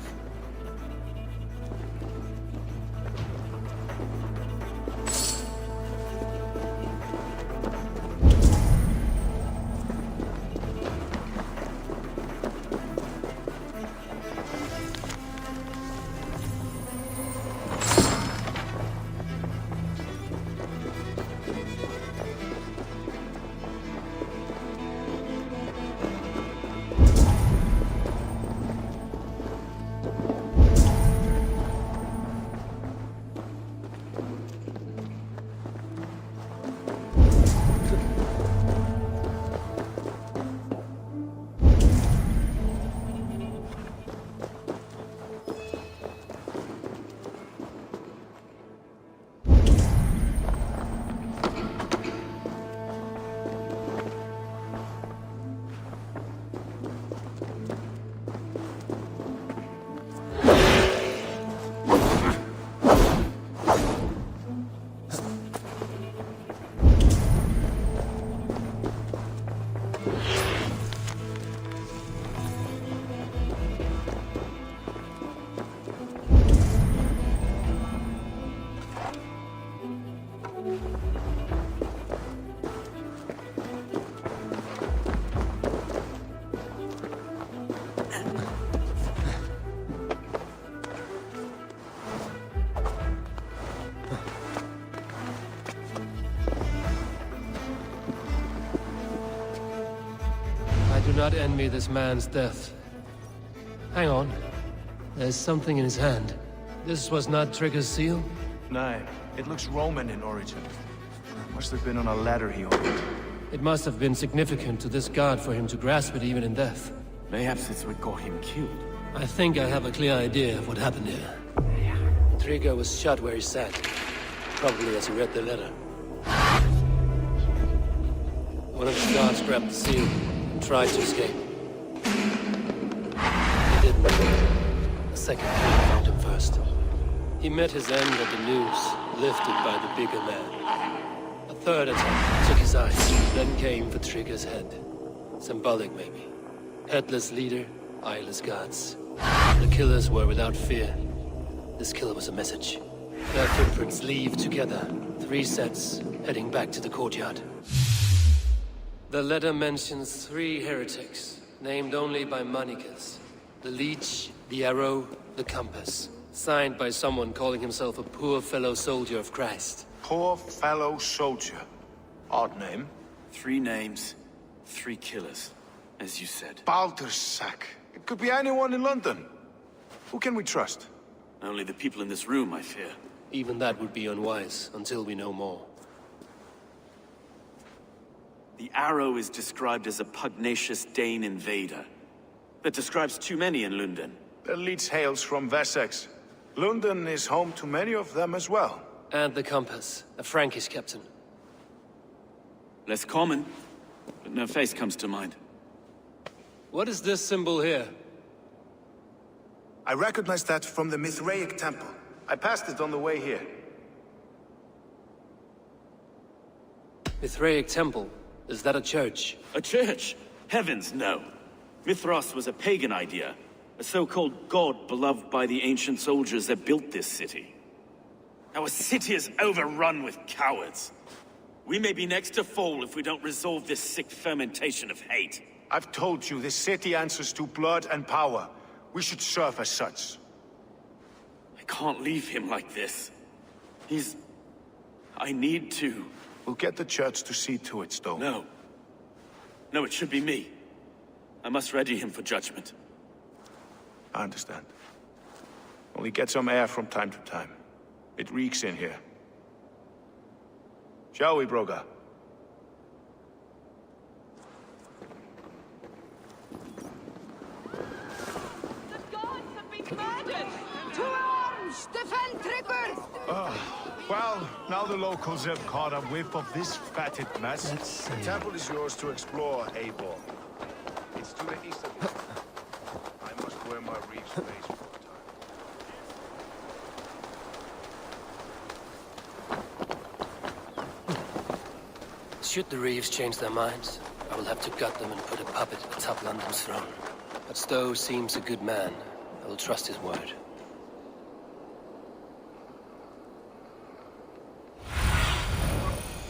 I do not envy this man's death. Hang on. There's something in his hand. This was not Trigger's seal? No, it looks Roman in origin. Must have been on a ladder he opened. It must have been significant to this god for him to grasp it even in death. Mayhaps it's what got him killed. I think I have a clear idea of what happened here. Trigger was shot where he sat. Probably as he read the letter. One of the guards grabbed the seal and tried to escape. He didn't. The second man found him first. He met his end at the noose, lifted by the bigger man. A third attack took his eyes, then came for Trigger's head. Symbolic, maybe. Headless leader, eyeless guards. The killers were without fear. This killer was a message. Their footprints leave together. 3 sets, heading back to the courtyard. The letter mentions 3 heretics, named only by monikers. The Leech, the Arrow, the Compass. Signed by someone calling himself a poor fellow soldier of Christ. Poor fellow soldier. Odd name. 3 names, 3 killers, as you said. Baldersack. It could be anyone in London. Who can we trust? Only the people in this room, I fear. Even that would be unwise, until we know more. The Arrow is described as a pugnacious Dane invader. That describes too many in London. The Leech hails from Wessex. London is home to many of them as well. And the Compass, a Frankish captain. Less common, but no face comes to mind. What is this symbol here? I recognize that from the Mithraic temple. I passed it on the way here. Mithraic temple? Is that a church? A church? Heavens, no. Mithras was a pagan idea. A so-called god beloved by the ancient soldiers that built this city. Our city is overrun with cowards. We may be next to fall if we don't resolve this sick fermentation of hate. I've told you, this city answers to blood and power. We should serve as such. I can't leave him like this. I need to. We'll get the church to see to it, Stone. No. No, it should be me. I must ready him for judgment. I understand. Only get some air from time to time. It reeks in here. Shall we, Broga? The gods have been murdered! To arms! Defend Trigger! Well, now the locals have caught a whiff of this fatted mess. The temple is yours to explore, Abel. It's to the east of you. I must wear my reef's face for a time. Should the Reeves change their minds, I will have to gut them and put a puppet atop London's throne. But Stowe seems a good man. I will trust his word.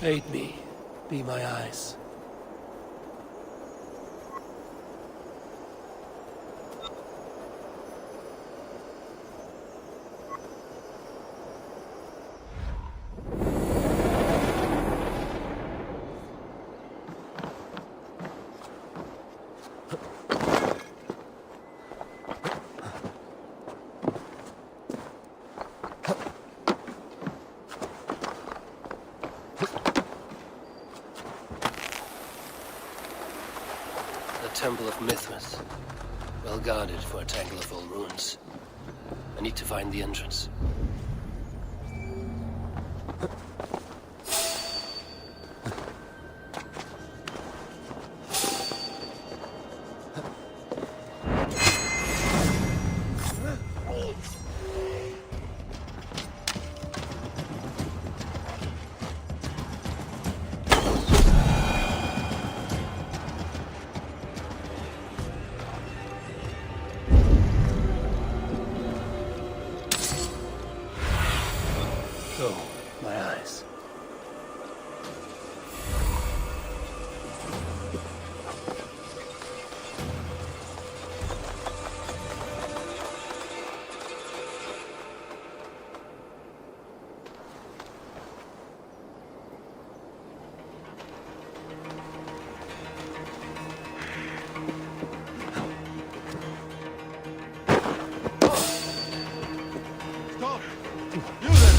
Aid me. Be my eyes. Temple of Mithras. Well guarded for a tangle of old ruins. I need to find the entrance. Oh, my eyes. Stop! You there!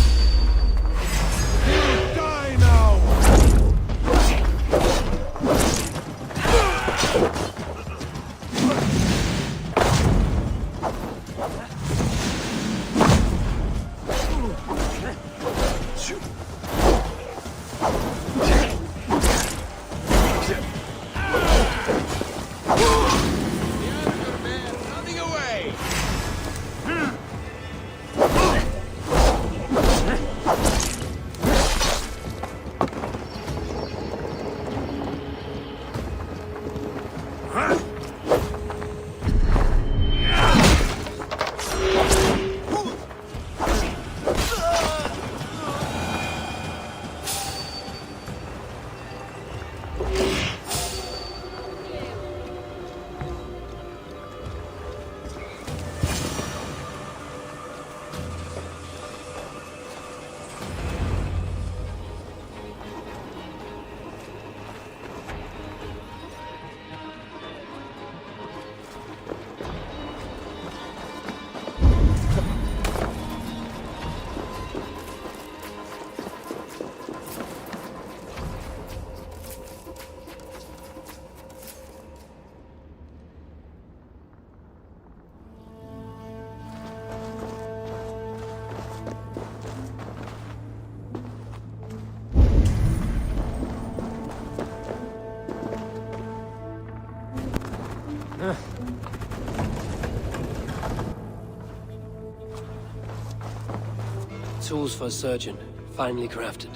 Tools for a surgeon, finely crafted.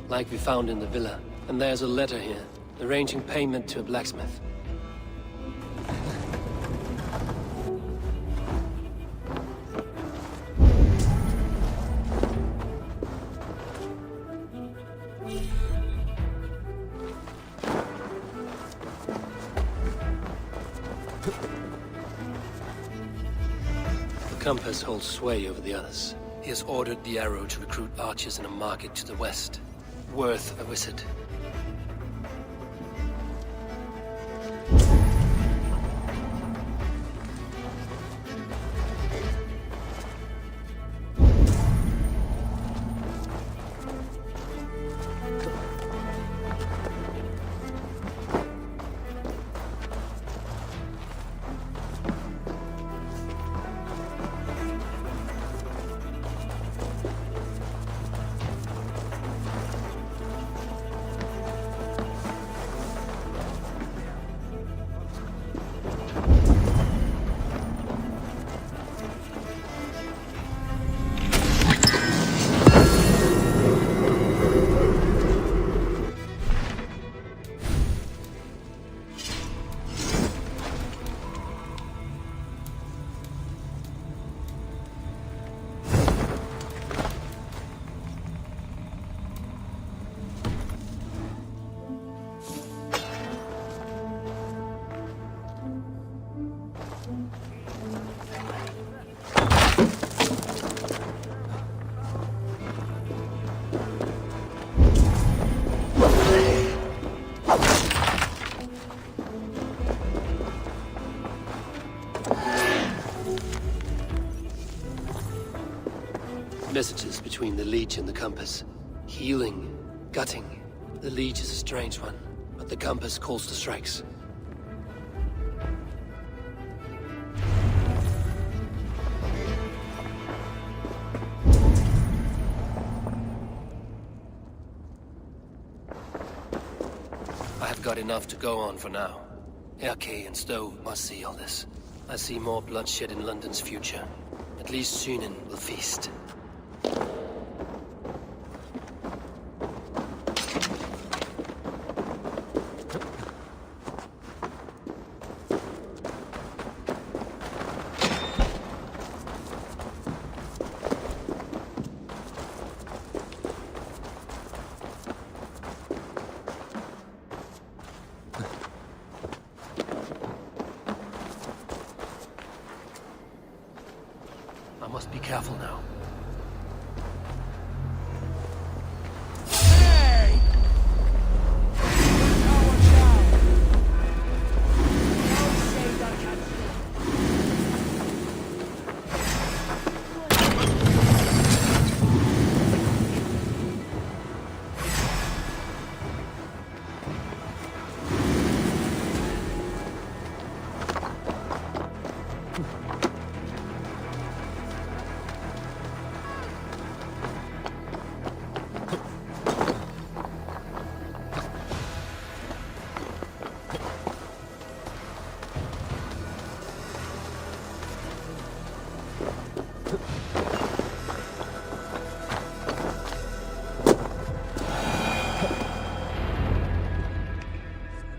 Like we found in the villa. And there's a letter here, arranging payment to a blacksmith. The compass holds sway over the others. He has ordered the arrow to recruit archers in a market to the west. Worth a visit. Messages between the Leech and the Compass. Healing, gutting. The Leech is a strange one, but the Compass calls the strikes. I have got enough to go on for now. Erke and Stowe must see all this. I see more bloodshed in London's future. At least Synen will feast. I must be careful now.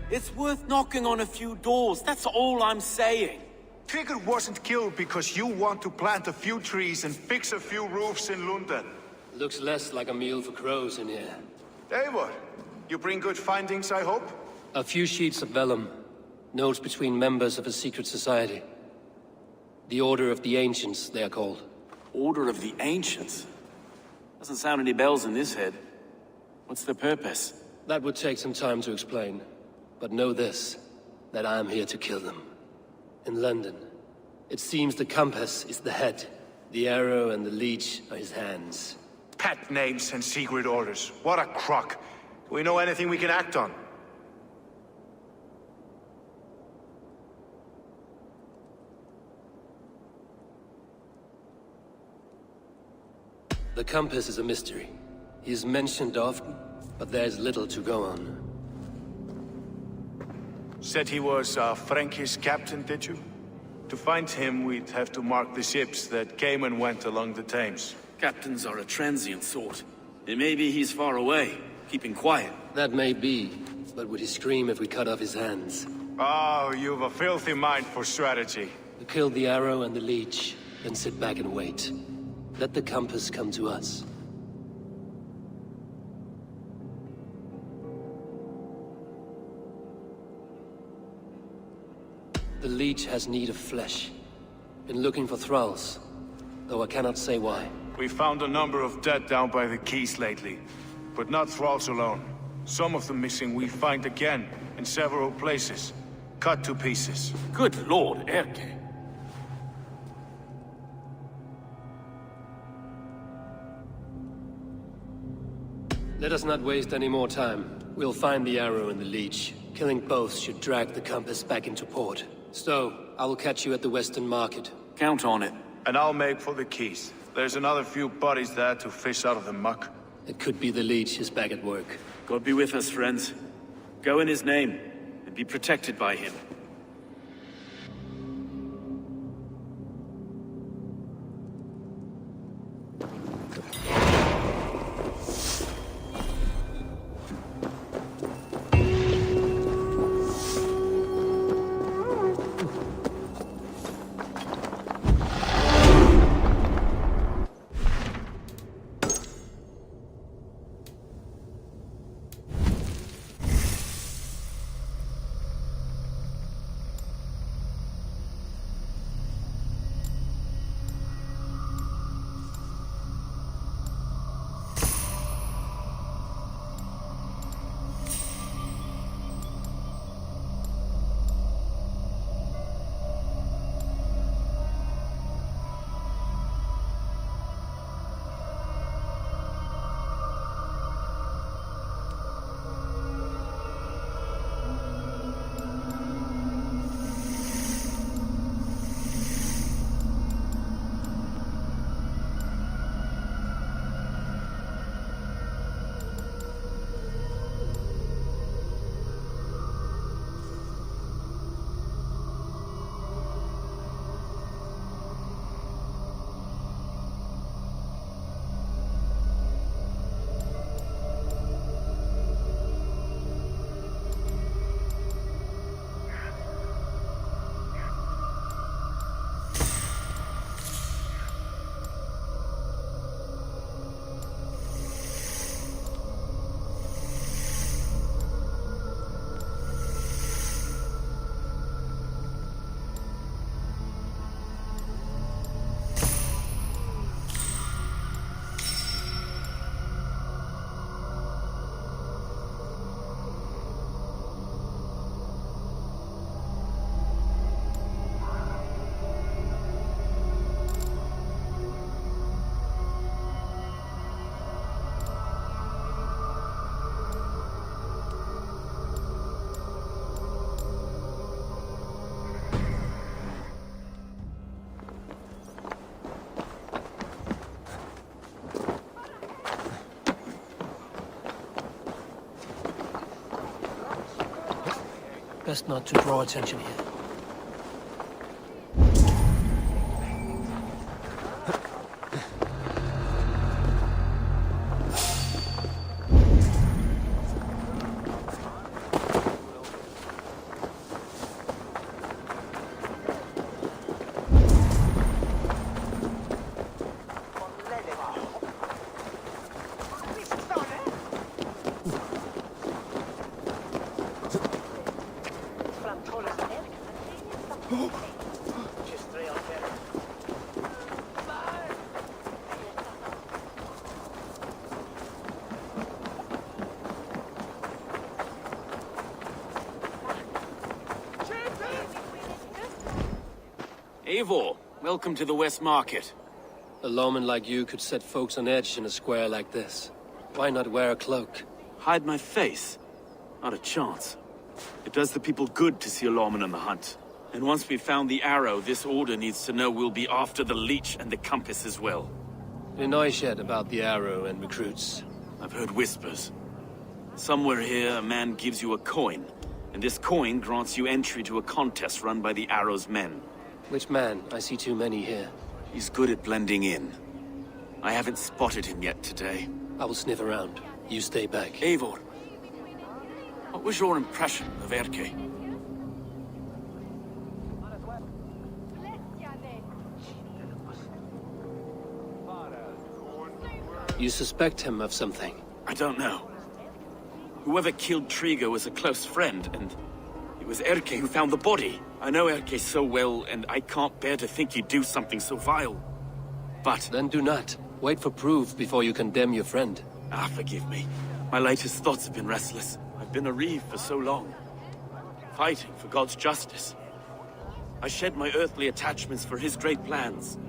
It's worth knocking on a few doors, that's all I'm saying. Tigger wasn't killed because you want to plant a few trees and fix a few roofs in London. Looks less like a meal for crows in here. Eivor, you bring good findings, I hope? A few sheets of vellum. Notes between members of a secret society. The Order of the Ancients, they are called. Order of the Ancients? Doesn't sound any bells in this head. What's the purpose? That would take some time to explain. But know this, that I am here to kill them. In London, it seems the Compass is the head. The arrow and the leech are his hands. Pet names and secret orders. What a crock. Do we know anything we can act on? The Compass is a mystery. He is mentioned often, but there's little to go on. Said he was a Frankish captain, did you? To find him, we'd have to mark the ships that came and went along the Thames. Captains are a transient sort. It may be he's far away, keeping quiet. That may be, but would he scream if we cut off his hands? Oh, you've a filthy mind for strategy. We kill the arrow and the leech, then sit back and wait. Let the compass come to us. The leech has need of flesh. Been looking for thralls, though I cannot say why. We found a number of dead down by the quays lately, but not thralls alone. Some of the missing we find again, in several places, cut to pieces. Good lord, Erke. Let us not waste any more time. We'll find the arrow and the leech. Killing both should drag the compass back into port. So, I will catch you at the Western Market. Count on it. And I'll make for the quays. There's another few bodies there to fish out of the muck. It could be the leech is back at work. God be with us, friends. Go in his name, and be protected by him. Best not to draw attention here. Eivor, welcome to the West Market. A lawman like you could set folks on edge in a square like this. Why not wear a cloak? Hide my face? Not a chance. It does the people good to see a lawman on the hunt. And once we've found the arrow, this order needs to know we'll be after the leech and the compass as well. Any noise yet about the arrow and recruits? I've heard whispers. Somewhere here, a man gives you a coin, and this coin grants you entry to a contest run by the arrow's men. Which man? I see too many here. He's good at blending in. I haven't spotted him yet today. I will sniff around. You stay back. Eivor, what was your impression of Erke? You suspect him of something? I don't know. Whoever killed Trigo was a close friend, and it was Erke who found the body. I know Erke so well, and I can't bear to think he'd do something so vile. But... Then do not. Wait for proof before you condemn your friend. Ah, forgive me. My latest thoughts have been restless. I've been a reeve for so long, fighting for God's justice. I shed my earthly attachments for his great plans.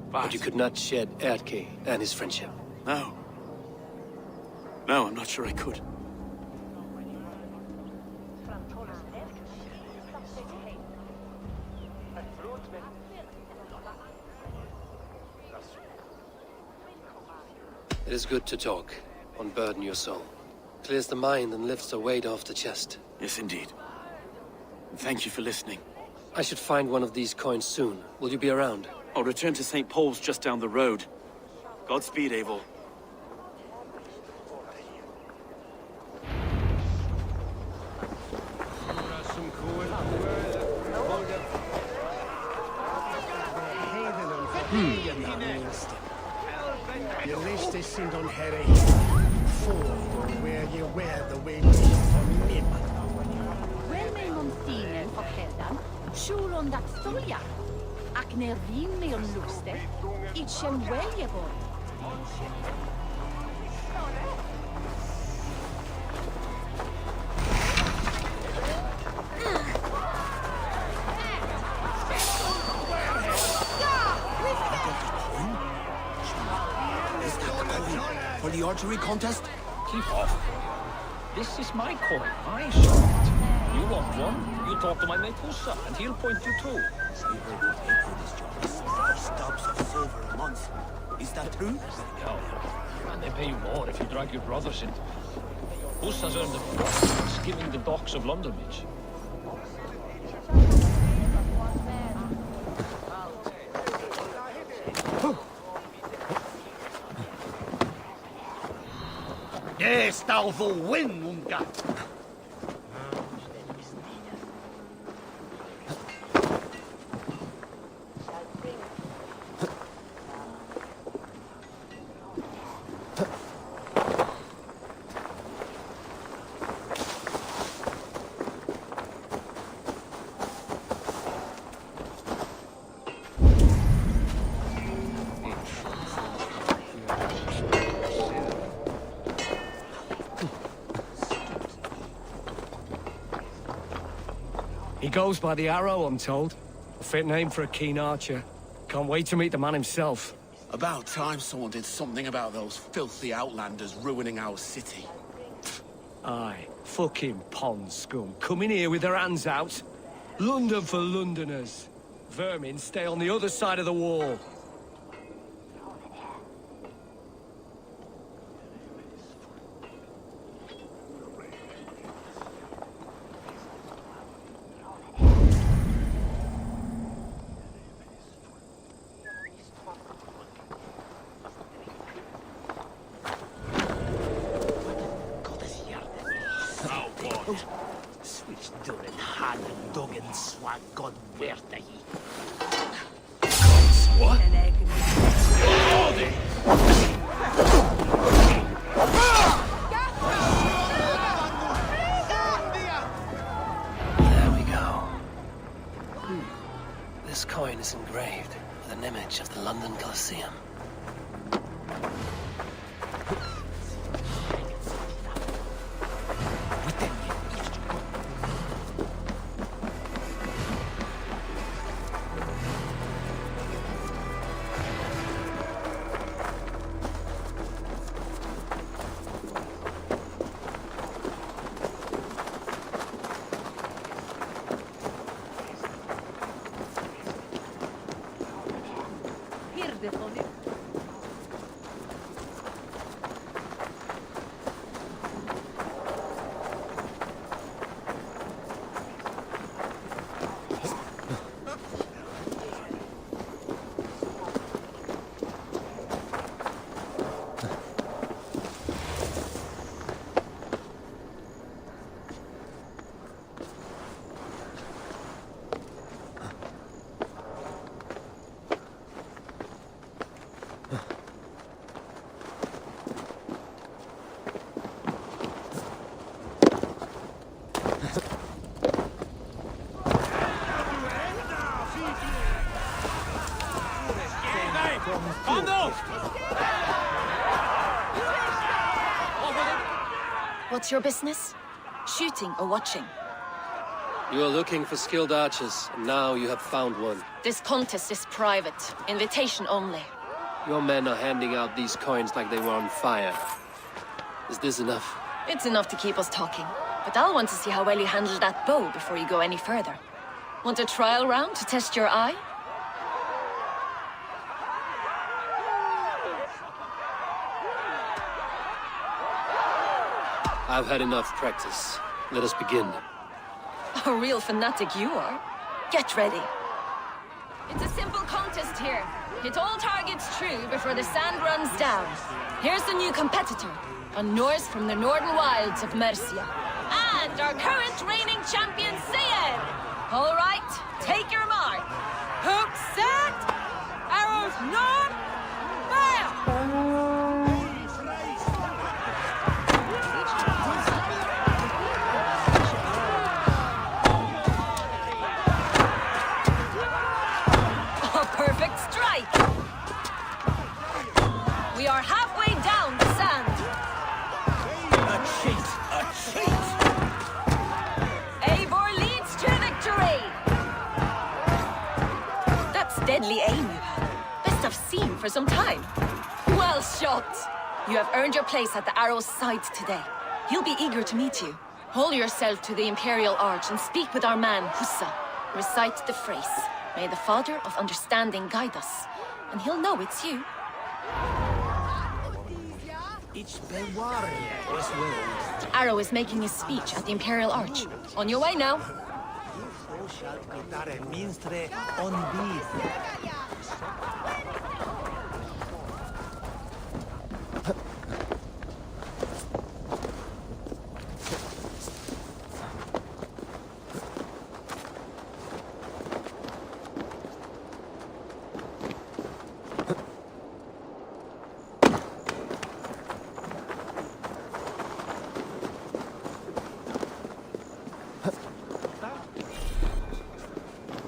But you could not shed Erke and his friendship. No. No, I'm not sure I could. It is good to talk. Unburden your soul. Clears the mind and lifts a weight off the chest. Yes, indeed. And thank you for listening. I should find one of these coins soon. Will you be around? I'll return to St. Paul's just down the road. Godspeed, Eivor. You least they sind on Harry. For where you wear the way from me. Wel mae nhw'n ddyn yn ffocheldan, siŵr o'n dacstolia. Ac nerfin mae o'n lwste, i'd siem wel je bod. For the archery contest? Keep off. This is my coin. I saw it. You want one? You talk to my mate Hussa, and he'll point you to. We heard you pay for this job. 64 stubs of silver a month. Is that true? Yeah. And they pay you more if you drag your brothers in. Hussa's earned a fortune skimming the docks of London Beach. Yes, thou will win, Munga. He goes by the Arrow, I'm told. A fit name for a keen archer. Can't wait to meet the man himself. About time someone did something about those filthy outlanders ruining our city. Aye, fucking pond scum. Coming here with their hands out. London for Londoners. Vermin stay on the other side of the wall. Switch duren hand and duggen swag god werta hi. What? There we go. This coin is engraved with an image of the London Colosseum. What's your business? Shooting or watching? You are looking for skilled archers, and now you have found one. This contest is private. Invitation only. Your men are handing out these coins like they were on fire. Is this enough? It's enough to keep us talking. But I'll want to see how well you handle that bow before you go any further. Want a trial round to test your eye? I've had enough practice. Let us begin. A real fanatic you are. Get ready. It's a simple contest here. Hit all targets true before the sand runs down. Here's the new competitor, a Norse from the northern wilds of Mercia. And our current reigning champion, Seer! All right, take your mark. Hook set! Arrows north! Fire! Perfect strike! We are halfway down the sand. A cheat! A cheat! Eivor leads to victory! That's deadly aim you have. Best I've seen for some time. Well shot! You have earned your place at the arrow's side today. He'll be eager to meet you. Hold yourself to the Imperial Arch and speak with our man, Hussa. Recite the phrase. May the Father of Understanding guide us, and he'll know it's you. It's Belwar as well. Arrow is making his speech at the Imperial Arch. On your way now. Thou shalt be a ministre on thee.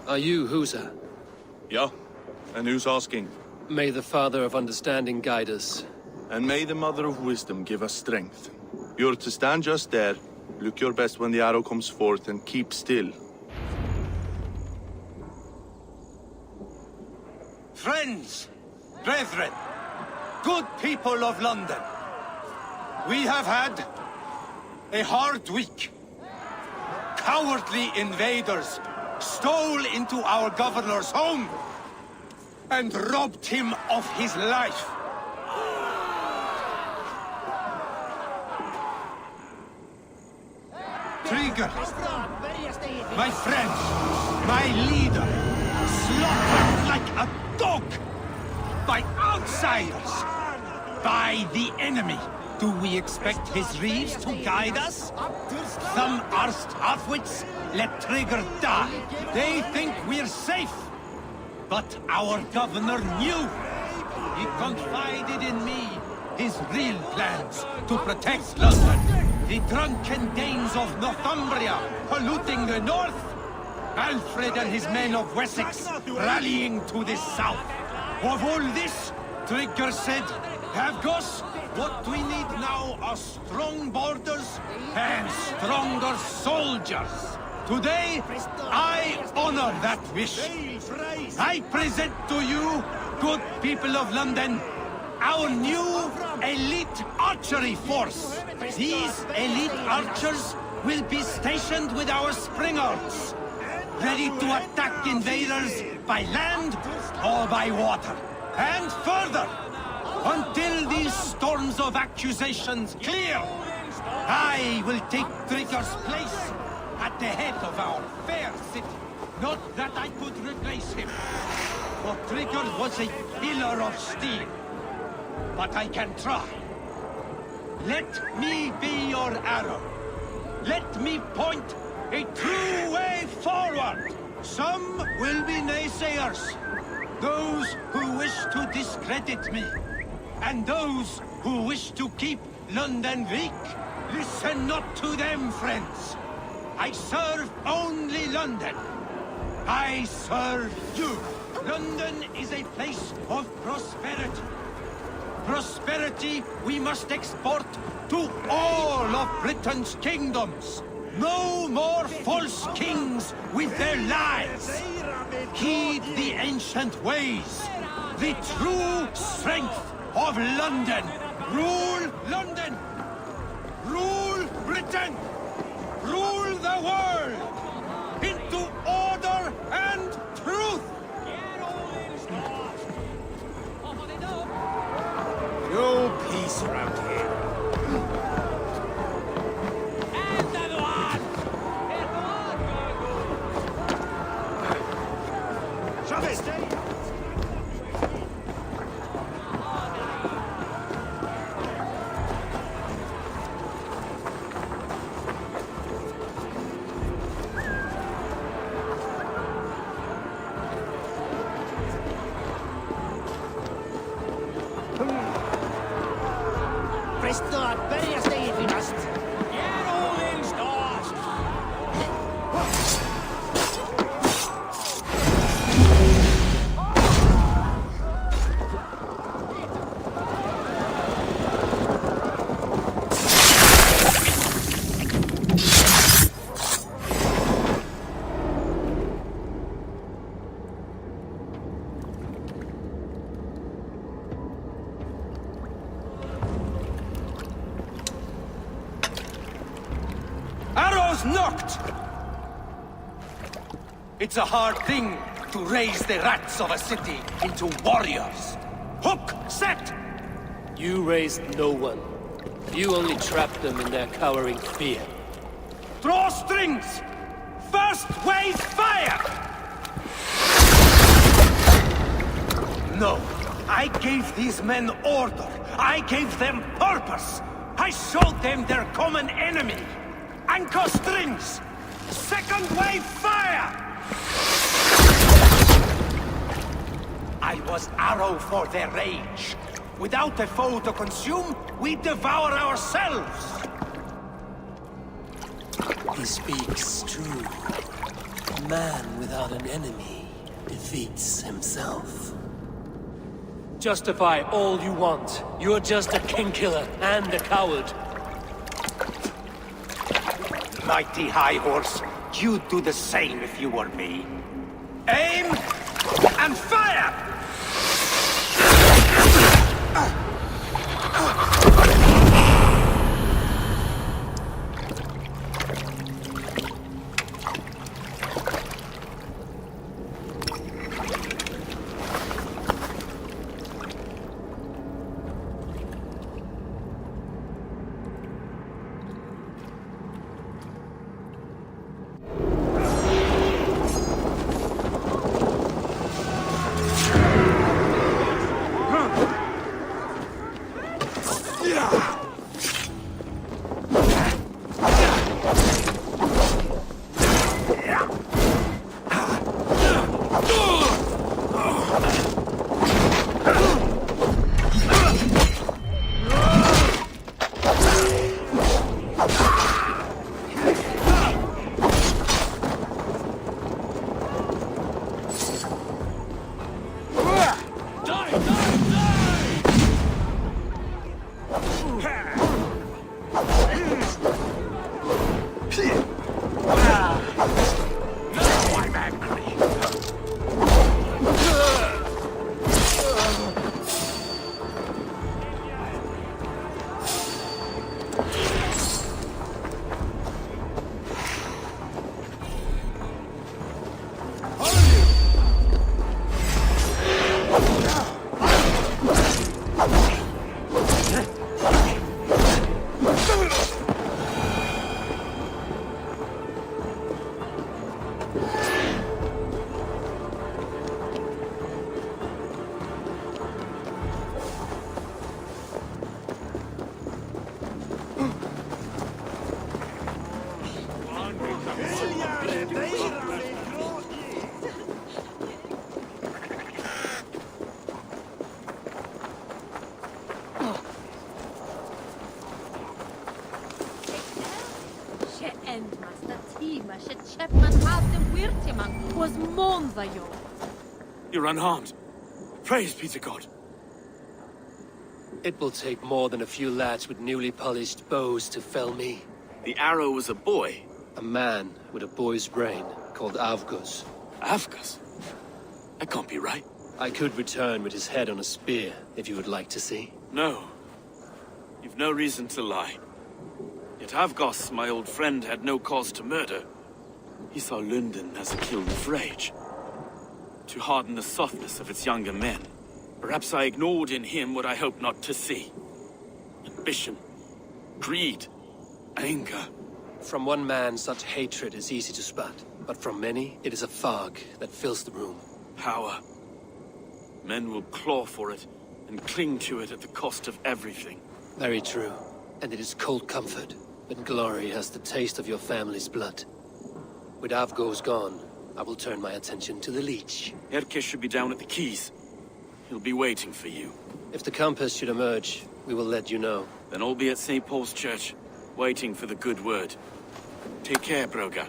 Are you Husa? Yeah, and who's asking? May the Father of Understanding guide us. And may the Mother of Wisdom give us strength. You're to stand just there, look your best when the arrow comes forth, and keep still. Friends, brethren, good people of London, we have had a hard week. Cowardly invaders stole into our governor's home and robbed him of his life. Trigger, my friend, my leader, slaughtered like a dog by outsiders, by the enemy. Do we expect his reeves to guide us? Some arsed halfwits let Trigger die. They think we're safe. But our governor knew. He confided in me his real plans to protect London. The drunken Danes of Northumbria polluting the north. Alfred and his men of Wessex rallying to the south. Of all this, Trigger said, Havgos, what we need now are strong borders and stronger soldiers. Today, I honor that wish. I present to you, good people of London, our new elite archery force. These elite archers will be stationed with our springards, ready to attack invaders by land or by water. And further, until these storms of accusations clear, I will take Trigger's place at the head of our fair city. Not that I could replace him, for Trigger was a pillar of steel. But I can try. Let me be your arrow. Let me point a true way forward. Some will be naysayers, those who wish to discredit me, and those who wish to keep London weak. Listen not to them, friends. I serve only London. I serve you. London is a place of prosperity. prosperity we must export to all of Britain's kingdoms. No more false kings with their lies. Heed the ancient ways. The true strength of London. Rule London. Rule Britain. Rule the world. Into order and truth. No peace around here. Shove it! Presto, börja steg finast! Get all in start! Arrows knocked! It's a hard thing to raise the rats of a city into warriors. Hook set! You raised no one. You only trapped them in their cowering fear. Draw strings! First wave fire! No, I gave these men order. I gave them purpose. I showed them their common enemy. Anchor strings! Second wave fire! I was arrow for their rage. Without a foe to consume, we devour ourselves. He speaks true. A man without an enemy defeats himself. Justify all you want. You're just a king-killer and a coward. Mighty High Horse, you'd do the same if you were me. Aim and fire! You're unharmed. Praise be to God. It will take more than a few lads with newly polished bows to fell me. The arrow was a boy? A man with a boy's brain, called Avgus. Avgus? That can't be right. I could return with his head on a spear, if you would like to see. No. You've no reason to lie. Yet Avgos, my old friend, had no cause to murder. He saw London as a kiln of rage, to harden the softness of its younger men. Perhaps I ignored in him what I hoped not to see. Ambition, greed, anger. From one man, such hatred is easy to spot, but from many, it is a fog that fills the room. Power. Men will claw for it, and cling to it at the cost of everything. Very true. And it is cold comfort, when glory has the taste of your family's blood. With Avgos gone, I will turn my attention to the Leech. Erke should be down at the quays. He'll be waiting for you. If the compass should emerge, we will let you know. Then I'll be at St. Paul's Church, waiting for the good word. Take care, Broga.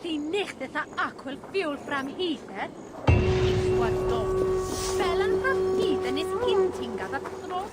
Ti nicht ydda acwyl ffiwl fram hither? Iswad dod. Fel yn fram hither nes gynting gada tro.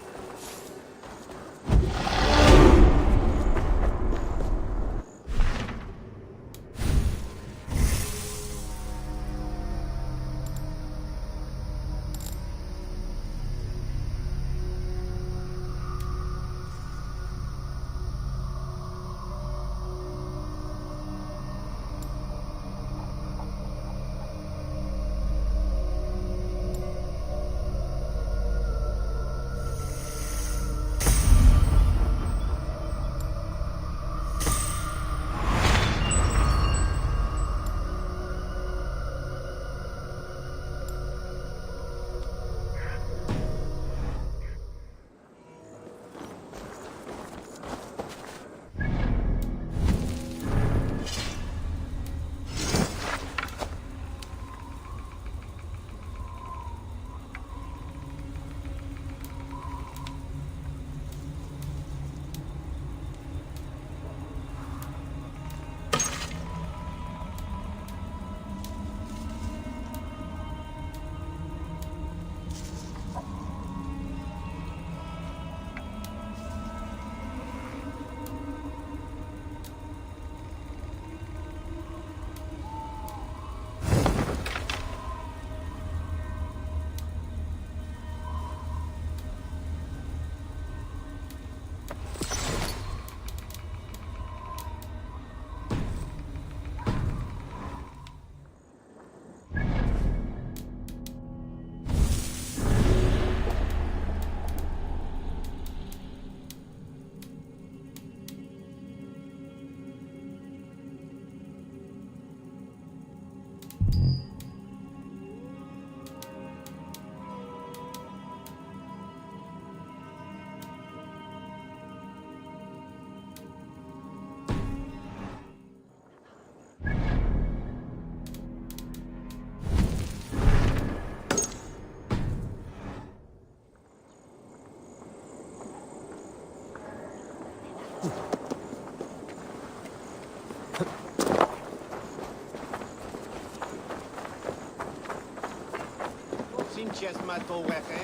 Just my door weg, hè?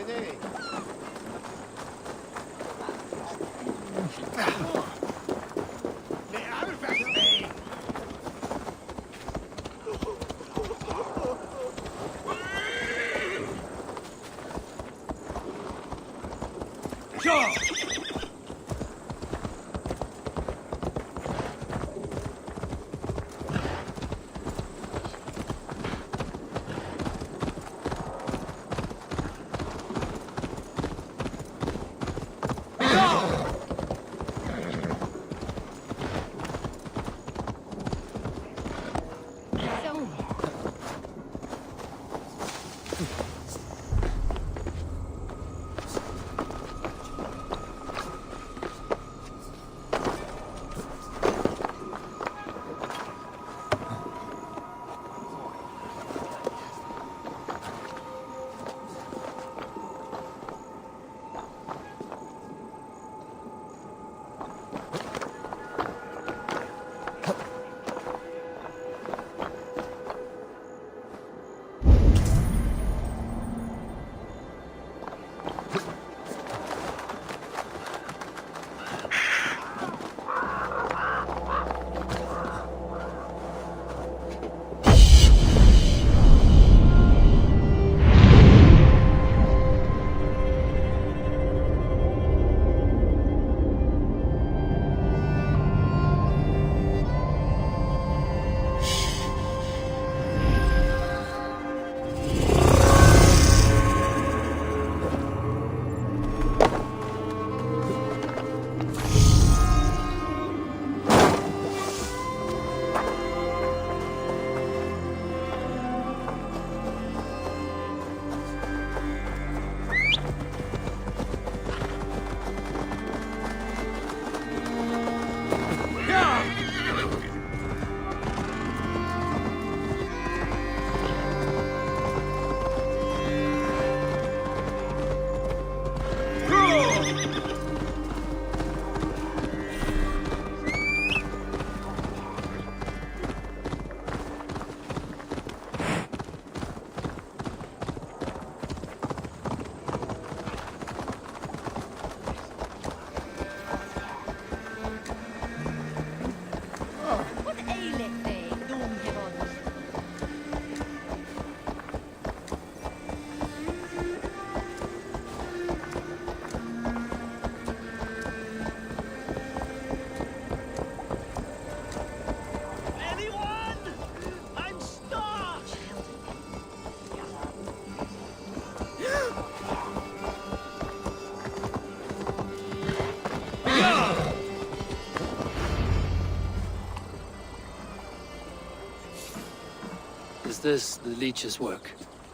Is this the leech's work?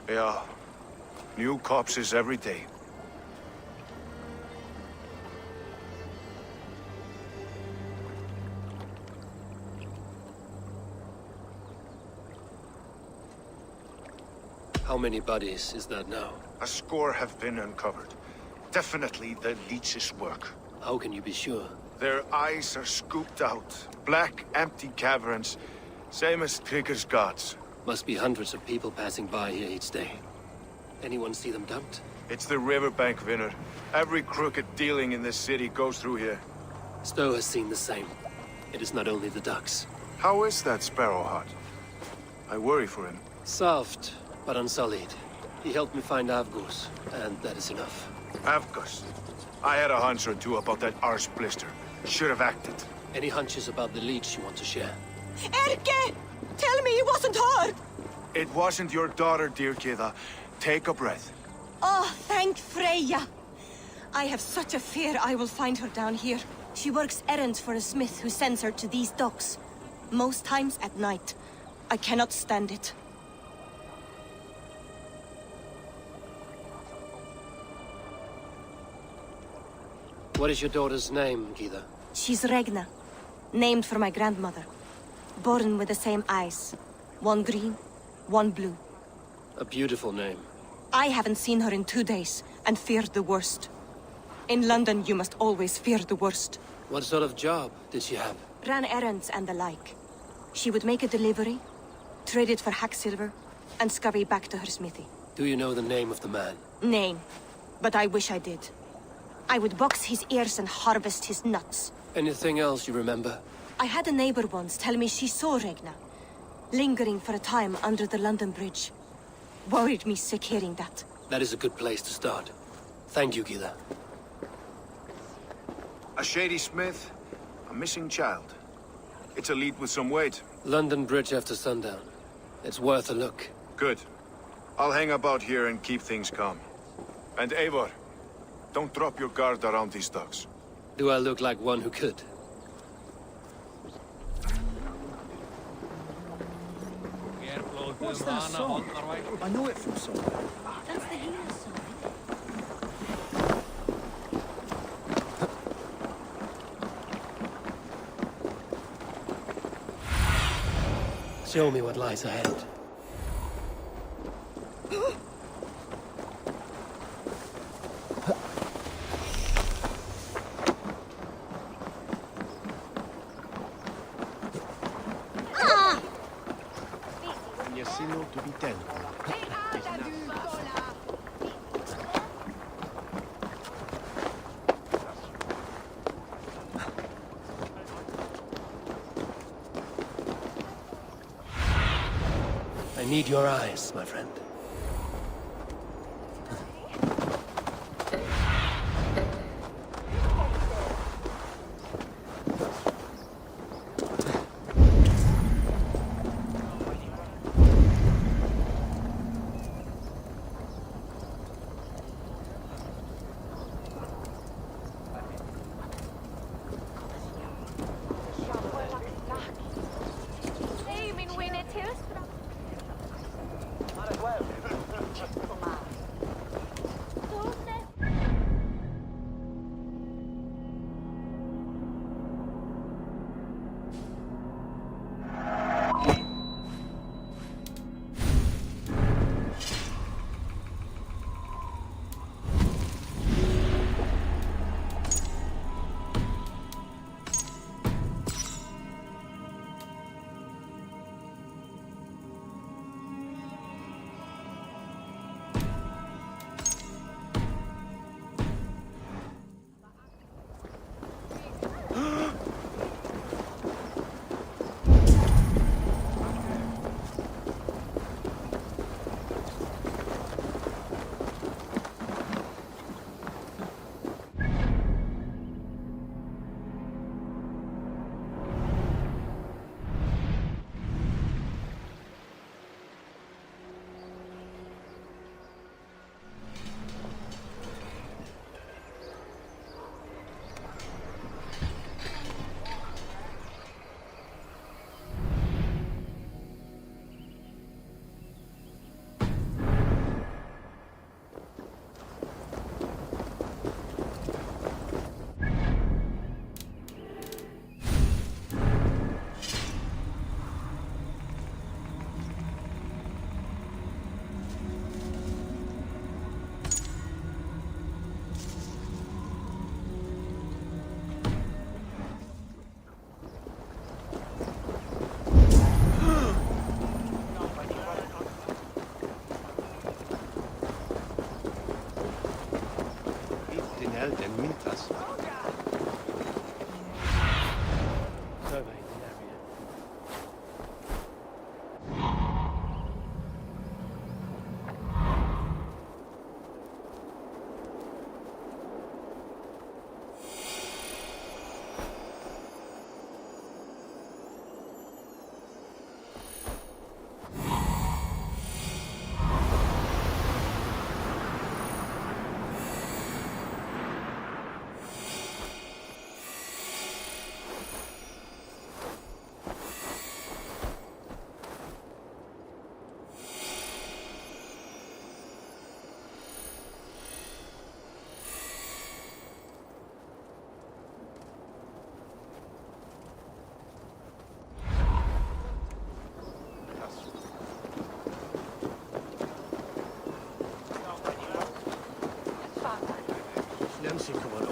Yeah. New corpses every day. How many bodies is that now? A score have been uncovered. Definitely the leech's work. How can you be sure? Their eyes are scooped out. Black, empty caverns. Same as Trigger's gods. Must be hundreds of people passing by here each day. Anyone see them dumped? It's the riverbank, Vinner. Every crooked dealing in this city goes through here. Stowe has seen the same. It is not only the ducks. How is that Sparrow hut? I worry for him. Soft, but unsullied. He helped me find Avgos, and that is enough. Avgos? I had a hunch or two about that arse blister. Should have acted. Any hunches about the leech you want to share? Erke! Tell me it wasn't her! It wasn't your daughter, dear Kida. Take a breath. Oh, thank Freya. I have such a fear I will find her down here. She works errands for a smith who sends her to these docks. Most times at night. I cannot stand it. What is your daughter's name, Gita? She's Regna. Named for my grandmother. Born with the same eyes. One green, one blue. A beautiful name. I haven't seen her in 2 days, and feared the worst. In London, you must always fear the worst. What sort of job did she have? Ran errands and the like. She would make a delivery, trade it for hack silver, and scurry back to her smithy. Do you know the name of the man? Name. But I wish I did. I would box his ears and harvest his nuts. Anything else you remember? I had a neighbor once tell me she saw Regna, lingering for a time under the London Bridge. Worried me sick hearing that. That is a good place to start. Thank you, Gita. A shady smith, a missing child. It's a lead with some weight. London Bridge after sundown. It's worth a look. Good. I'll hang about here and keep things calm. And Eivor, don't drop your guard around these docks. Do I look like one who could? What's that song? I know it from somewhere. That's the healer's song. Show me what lies ahead. To be dead. I need your eyes, my friend.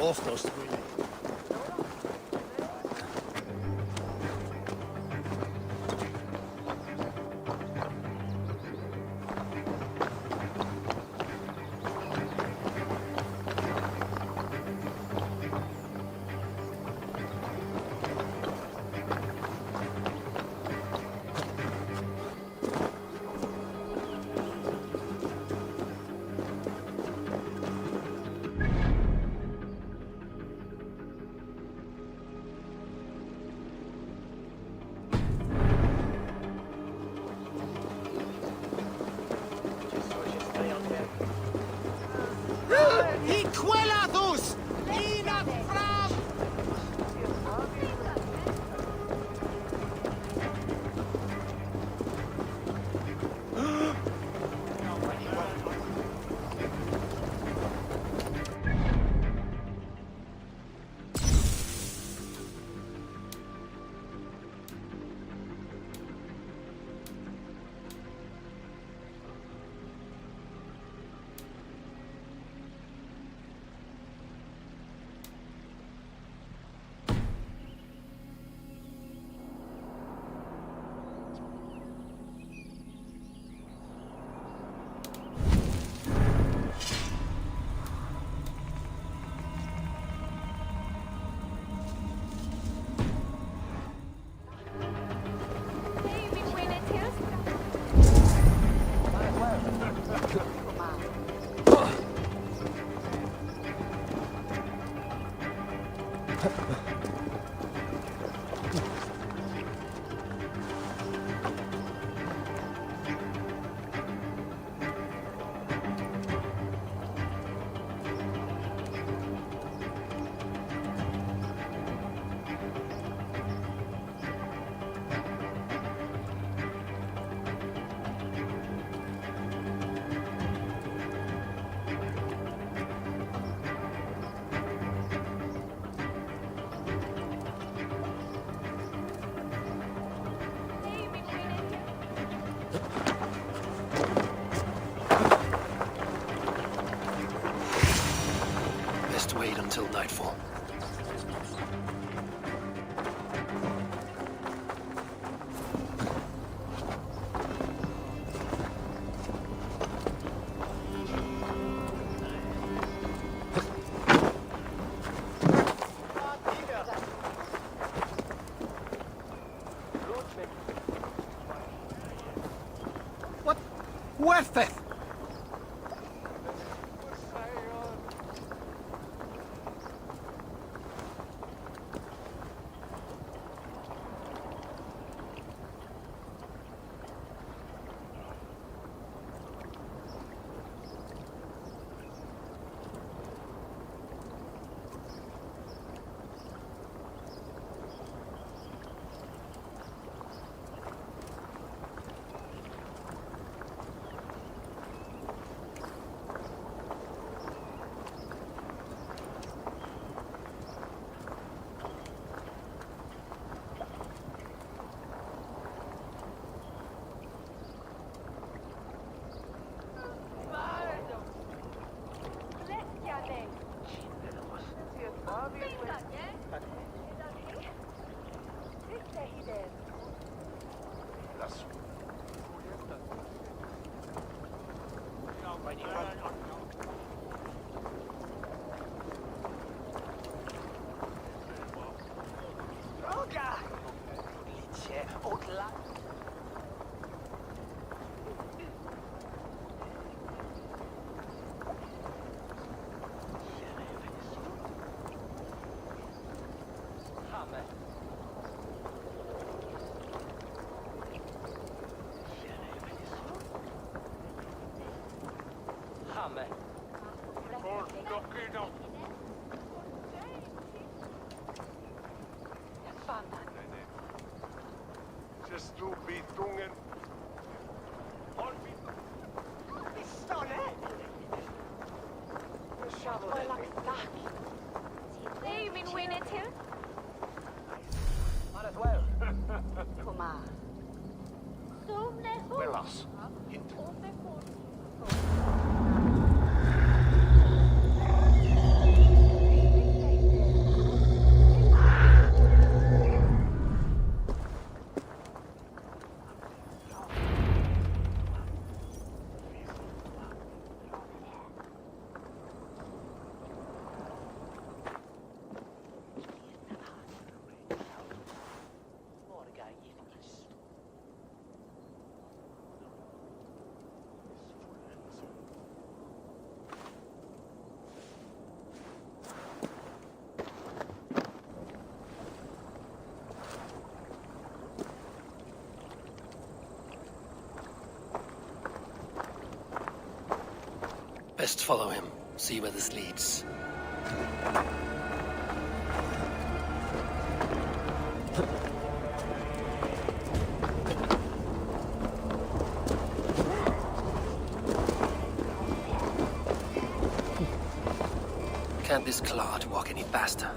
Rostos, really. Best wait until nightfall. What? Worth it! Best follow him, see where this leads. Can't this clod walk any faster?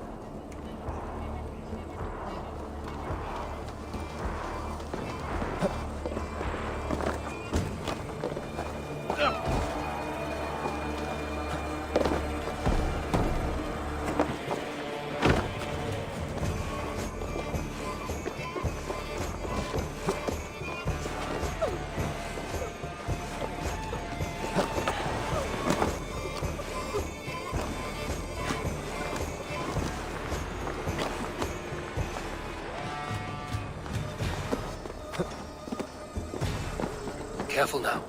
Careful now.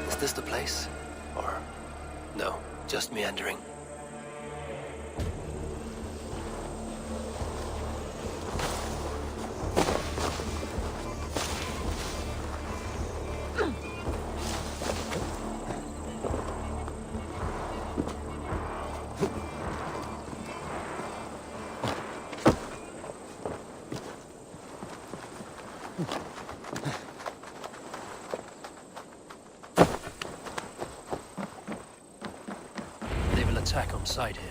Is this the place? Or no, just meandering? They will attack on sight here.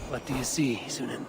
What do you see, Sunan?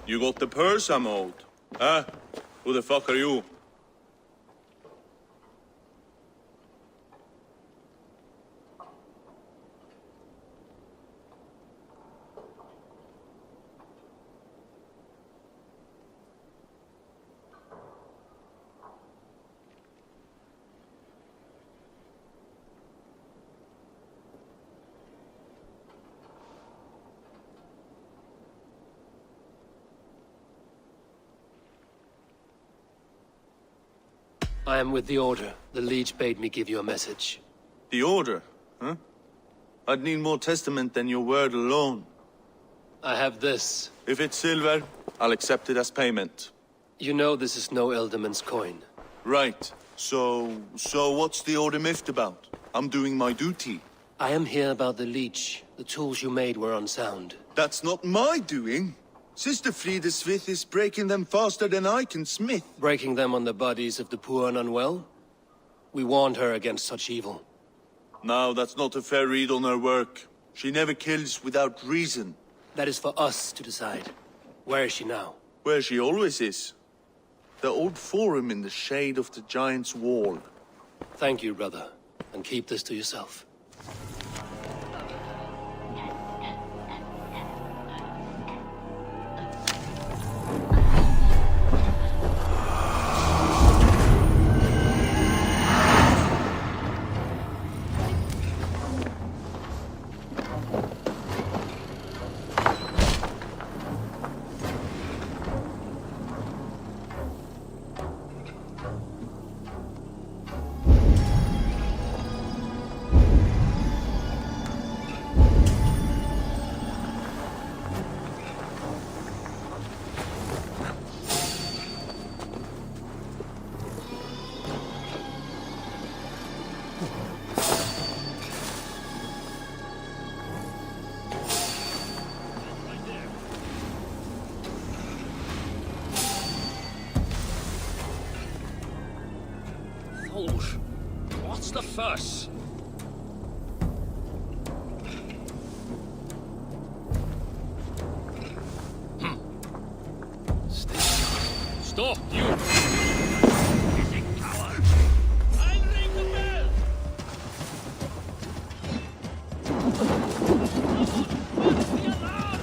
You got the purse I'm owed. Huh? Who the fuck are you? I am with the Order. The Liege bade me give you a message. The Order? Huh? I'd need more testament than your word alone. I have this. If it's silver, I'll accept it as payment. You know this is no Elderman's coin. Right. So what's the Order miffed about? I'm doing my duty. I am here about the Leech. The tools you made were unsound. That's not my doing. Sister Frida Smith is breaking them faster than I can smith. Breaking them on the bodies of the poor and unwell? We warned her against such evil. No, that's not a fair read on her work. She never kills without reason. That is for us to decide. Where is she now? Where she always is. The old forum in the shade of the Giant's Wall. Thank you, brother. And keep this to yourself. What's the fuss? Stay sharp. Stop, you! Coward! I'll ring the bell! What's the alarm?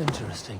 Interesting.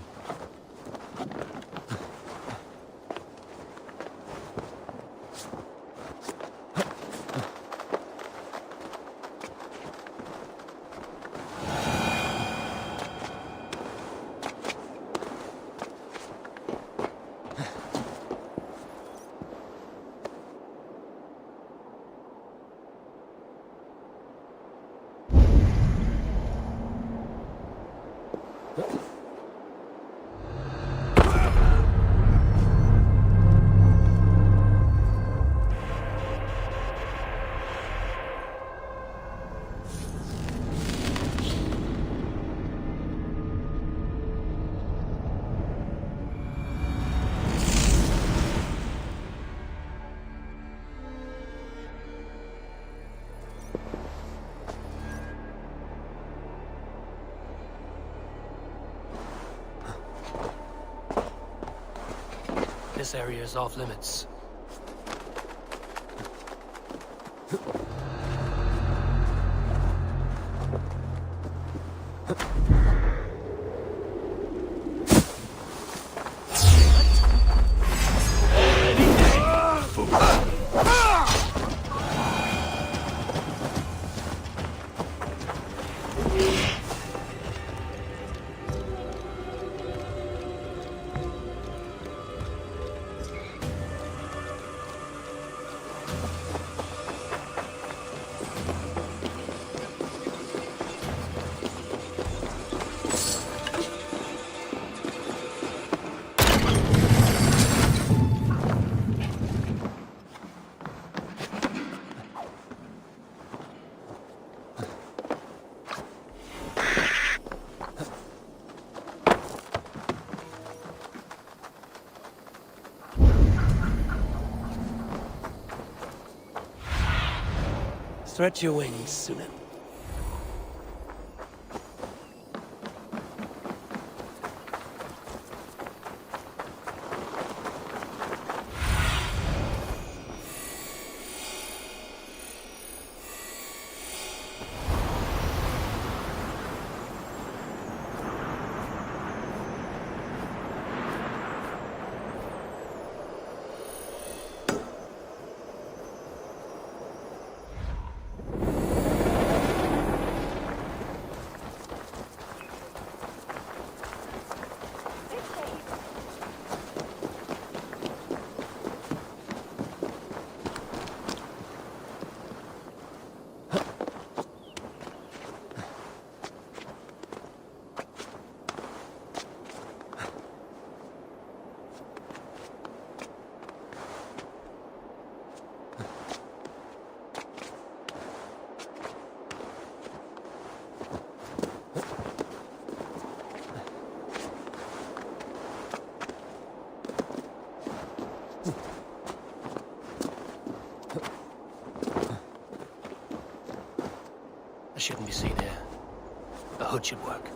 This area is off limits. Stretch your wings, Sunan. I shouldn't be seen here. The hood should work.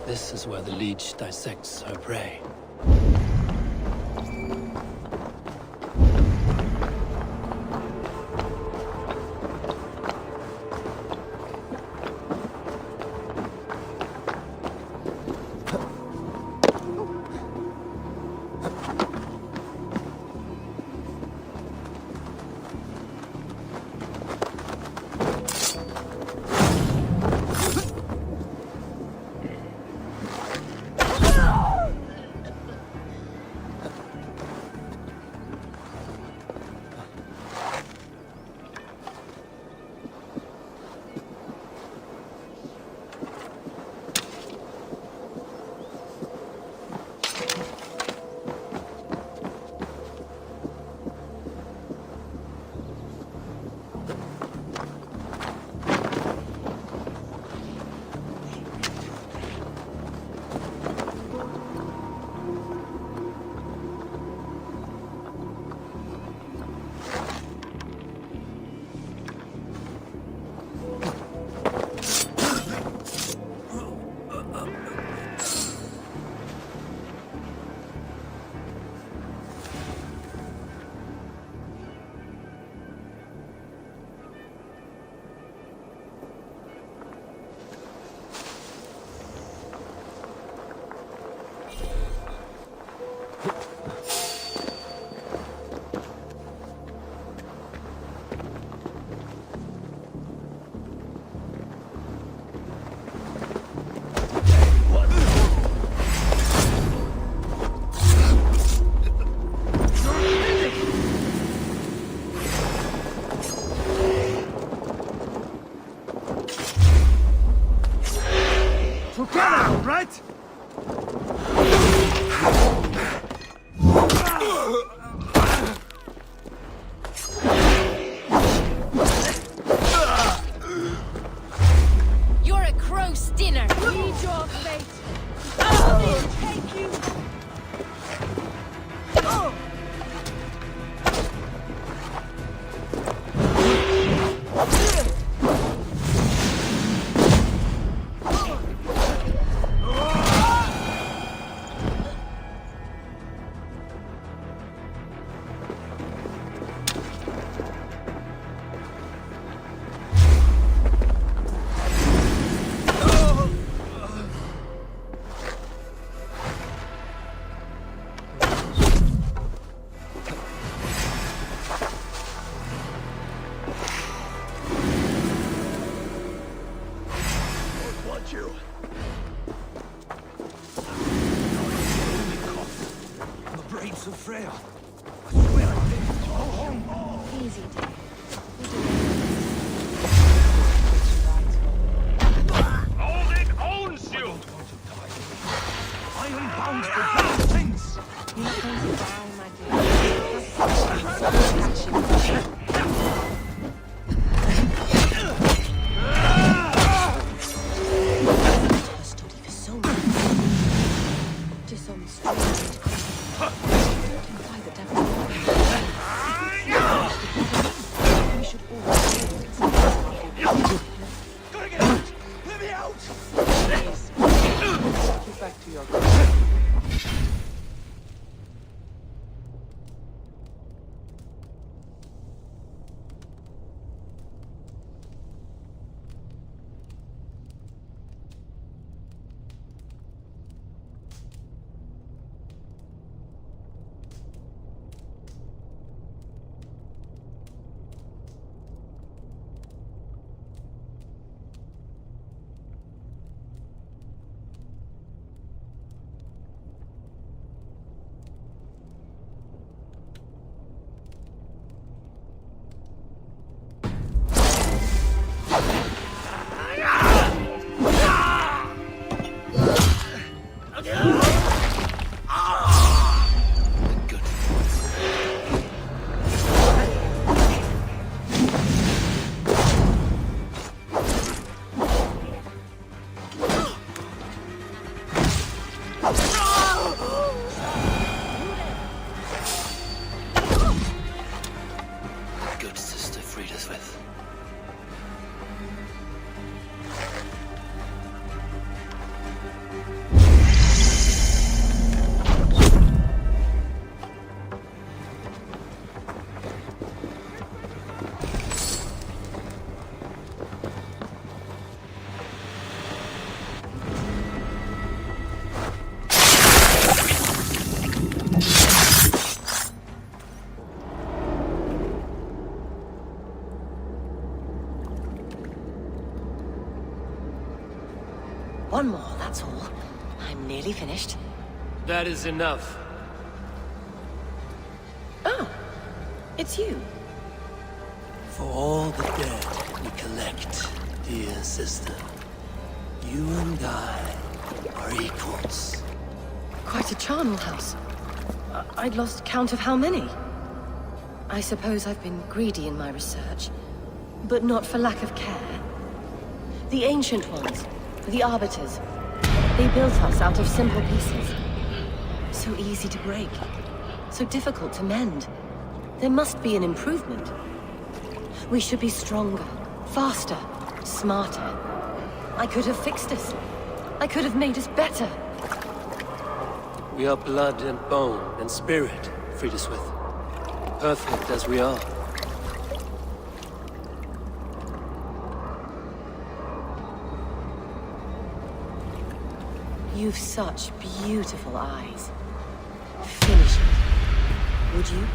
This is where the leech dissects her prey. One more, that's all. I'm nearly finished. That is enough. Oh, it's you. For all the dead we collect, dear sister, you and I are equals. Quite a charnel house. I'd lost count of how many. I suppose I've been greedy in my research, but not for lack of care. The ancient ones, the arbiters, they built us out of simple pieces. So easy to break, so difficult to mend. There must be an improvement. We should be stronger, faster, smarter. I could have fixed us. I could have made us better. We are blood and bone and spirit, Friedeswith. Perfect as we are. You've such beautiful eyes. Finish it, would you?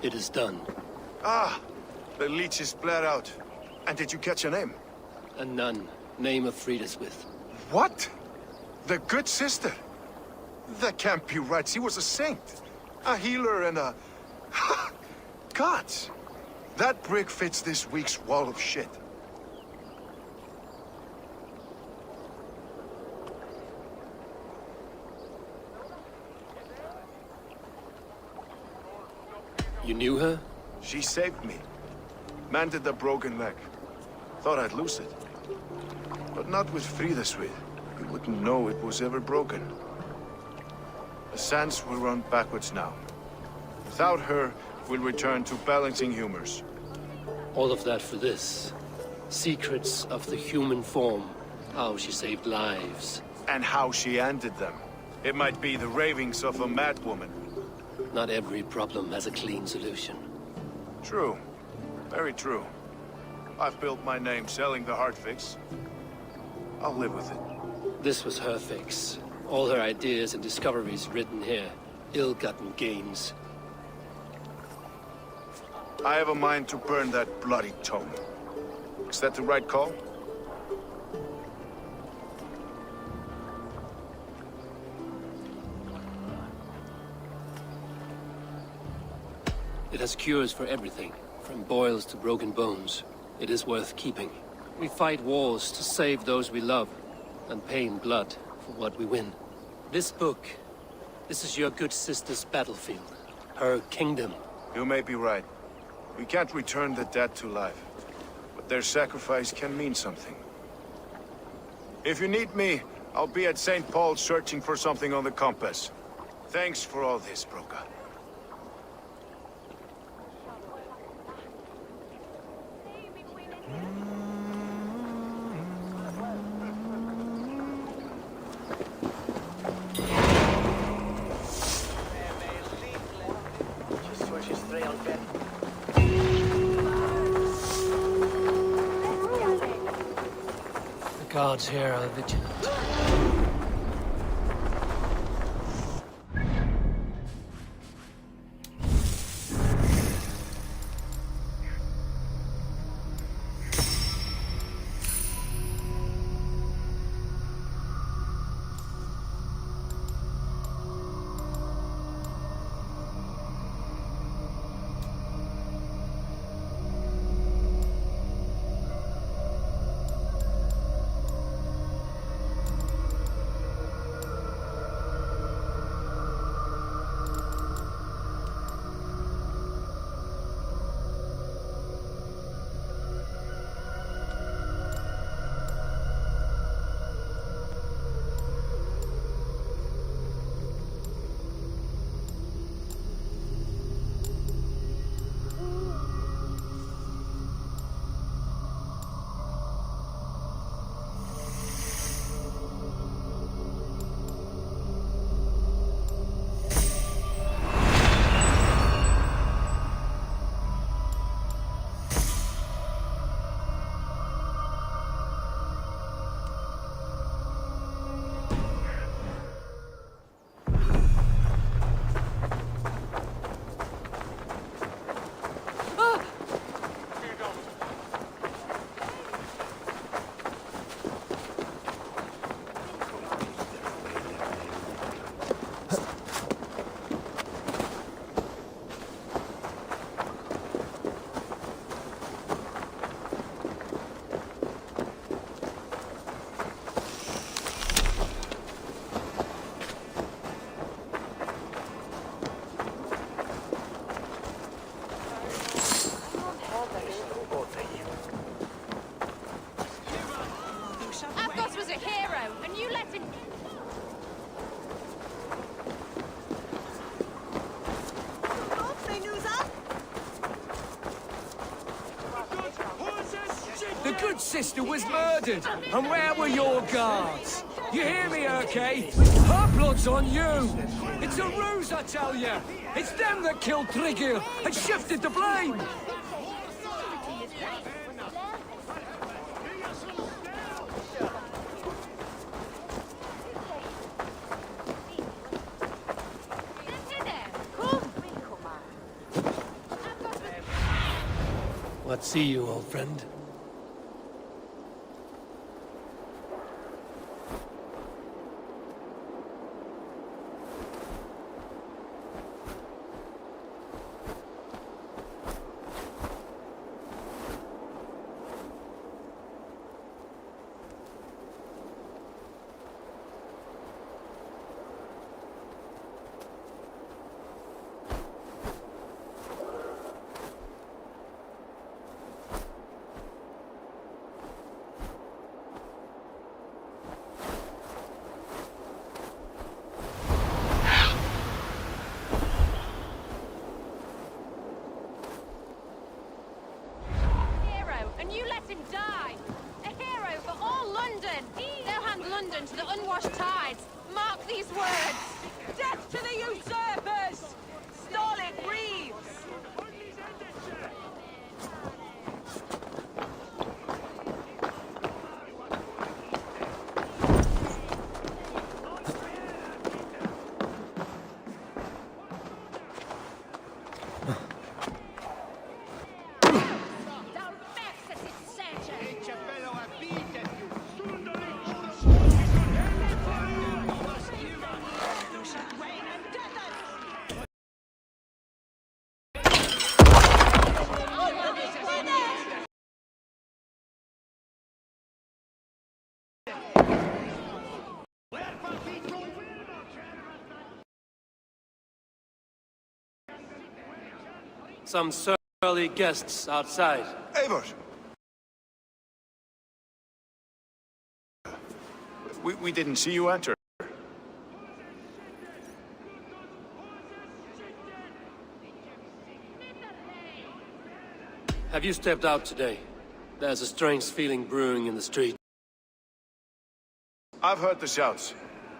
It is done. Ah, the leech is bled out. And did you catch a name? A nun, name of Friedeswith. What? The good sister? That can't be right. She was a saint. A healer and a... Gods! That brick fits this week's wall of shit. You knew her? She saved me. Mended the broken leg. Thought I'd lose it. But not with Friedeswith. You wouldn't know it was ever broken. The sands will run backwards now. Without her, we'll return to balancing humors. All of that for this. Secrets of the human form. How she saved lives. And how she ended them. It might be the ravings of a madwoman. Not every problem has a clean solution. True. Very true. I've built my name selling the heart fix. I'll live with it. This was her fix. All her ideas and discoveries written here. Ill-gotten gains. I have a mind to burn that bloody tome. Is that the right call? It has cures for everything, from boils to broken bones. It is worth keeping. We fight wars to save those we love, and pay in blood for what we win. This book, this is your good sister's battlefield. Her kingdom. You may be right. We can't return the dead to life. But their sacrifice can mean something. If you need me, I'll be at St. Paul's searching for something on the compass. Thanks for all this, Broca. The guards here are vigilant. Avgos was a hero, and you let him... The good sister was murdered, and where were your guards? You hear me, okay? Her blood's on you! It's a ruse, I tell you! It's them that killed Trigil and shifted the blame! not see you, old friend. And you let him die! A hero for all London! They'll hand London to the unwashed tides! Mark these words! Death to the usurpers! Stalin breathes! Some surly guests outside. Eivor! We didn't see you enter. Have you stepped out today? There's a strange feeling brewing in the street. I've heard the shouts.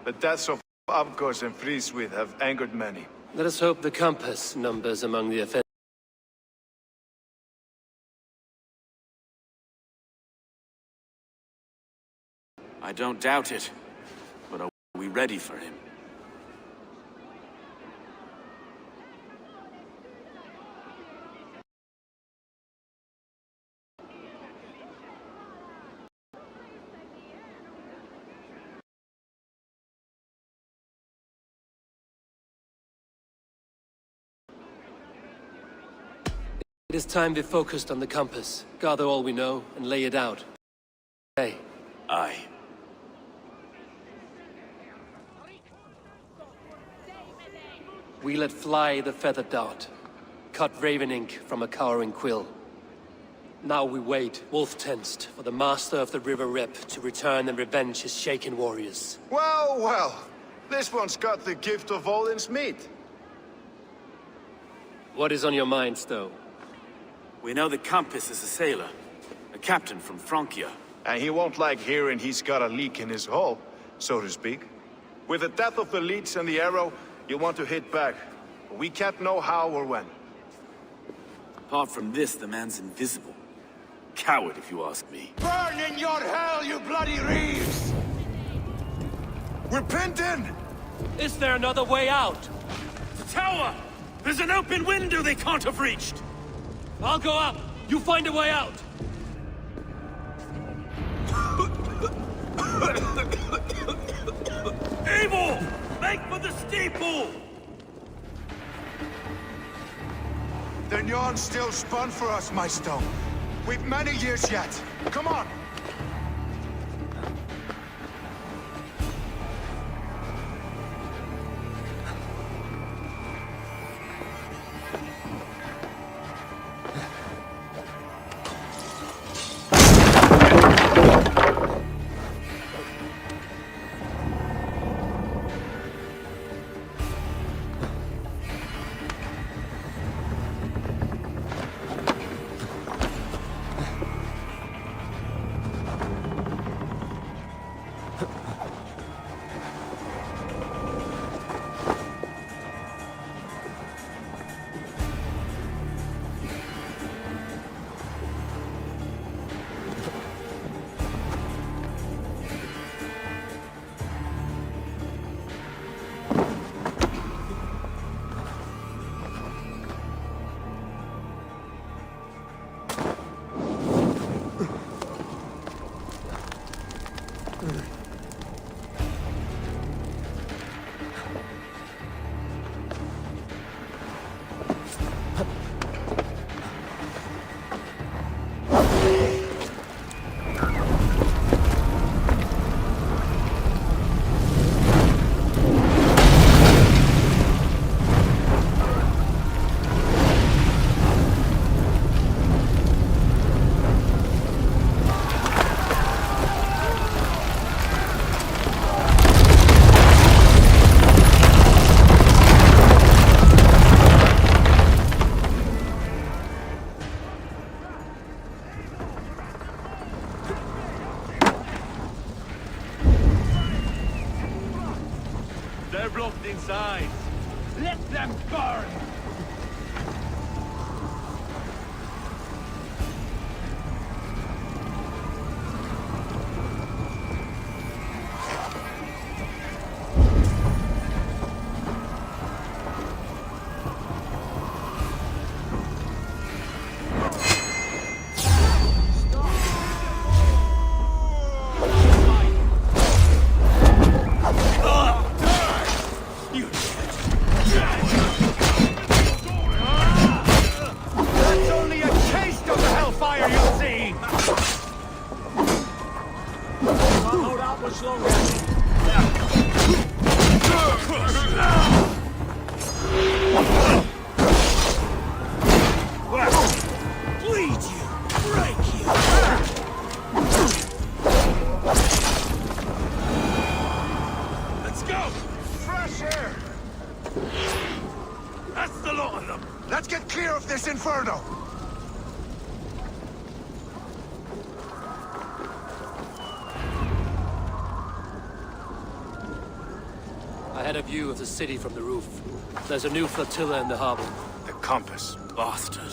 The deaths of Abgos and Frieswith have angered many. Let us hope the compass numbers among the offenders. I don't doubt it. But are we ready for him? It is time we focused on the compass, gather all we know, and lay it out. Hey. Aye. We let fly the feather dart, cut raven ink from a cowering quill. Now we wait, wolf-tensed, for the master of the River Rep to return and revenge his shaken warriors. Well, well. This one's got the gift of Odin's meat. What is on your mind, Stowe? We know the compass is a sailor, a captain from Francia. And he won't like hearing he's got a leak in his hull, so to speak. With the death of the leads and the arrow, you want to hit back. But we can't know how or when. Apart from this, the man's invisible. Coward, if you ask me. Burn in your hell, you bloody reeves! We're pinned in! Is there another way out? The tower! There's an open window they can't have reached! I'll go up! You find a way out! Evil! Make for the steeple! The yarn's still spun for us, my stone. We've many years yet. Come on! They're blocked inside. Let them burn! That's only a taste of the hellfire you'll see! Can't hold out much longer. Bleed you! Break you! Let's go! Fresh air! That's the lot of them! Let's get clear of this inferno! I had a view of the city from the roof. There's a new flotilla in the harbor. The compass. Bastard.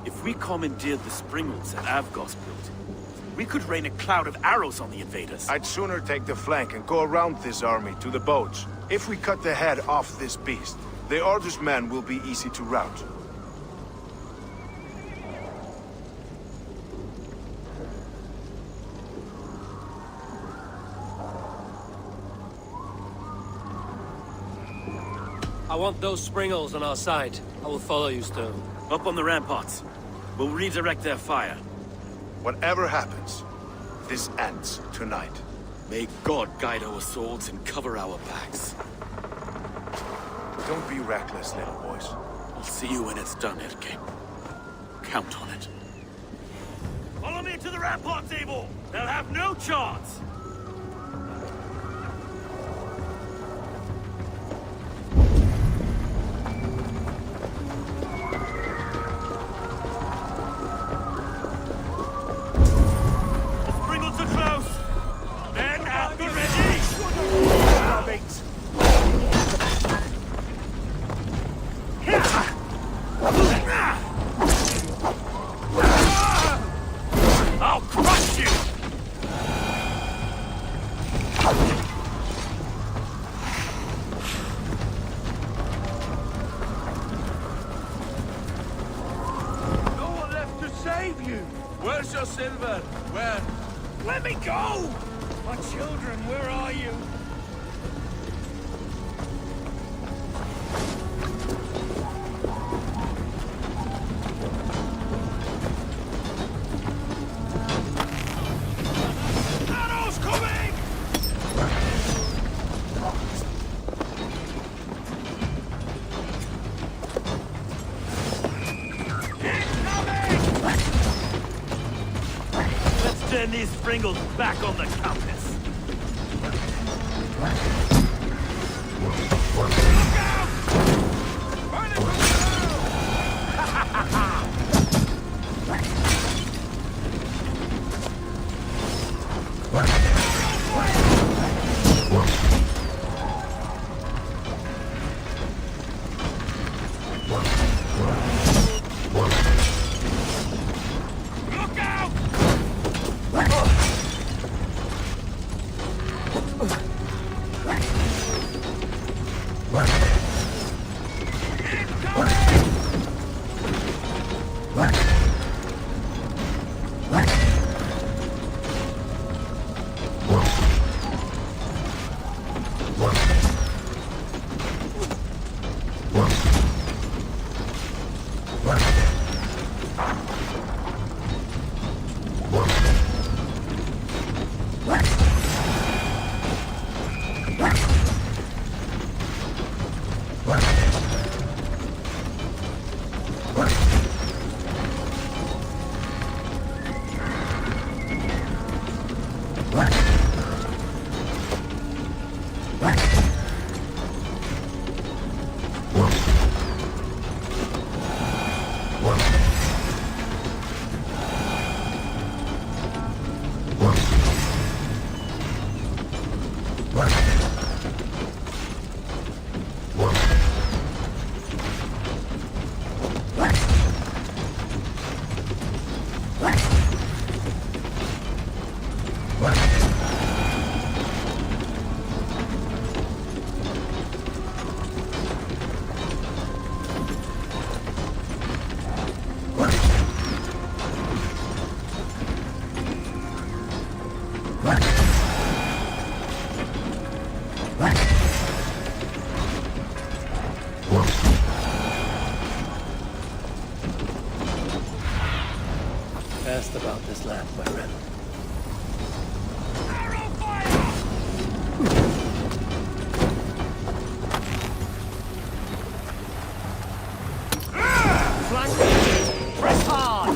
If we commandeered the springalds that Avgos built, we could rain a cloud of arrows on the invaders. I'd sooner take the flank and go around this army to the boats. If we cut the head off this beast, the Order's men will be easy to rout. I want those springals on our side. I will follow you, Stone. Up on the ramparts. We'll redirect their fire. Whatever happens, this ends tonight. May God guide our swords and cover our backs. Don't be reckless, little boys. I'll see you when it's done, Erke. Count on it. Follow me to the rampart table! They'll have no chance! I'll crush you! No one left to save you! Where's your silver? Where? Let me go! My children, where are you? Arrows coming! Let's turn these springles back on the compass. Look out! Best about this land, my friend. Press hard!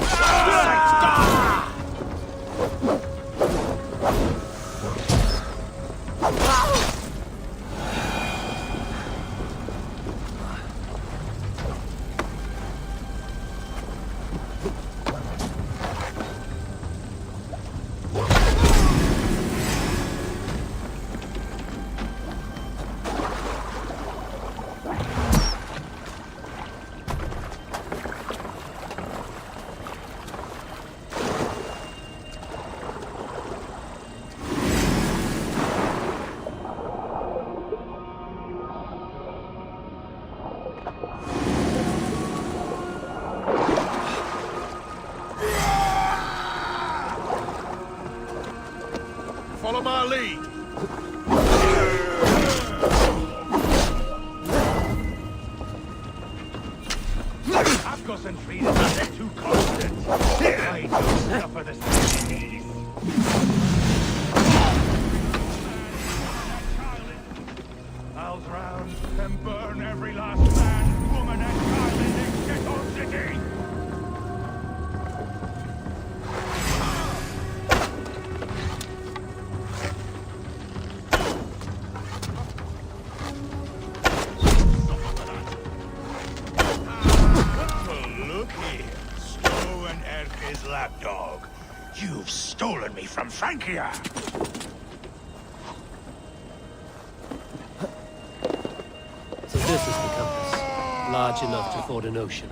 Follow my lead. Akos and Frieda are too constant. I don't suffer the same. I'll drown and burn every last man, woman, and child in this shithole city. Lapdog, you've stolen me from Frankia! So this is the compass. Large enough to ford an ocean.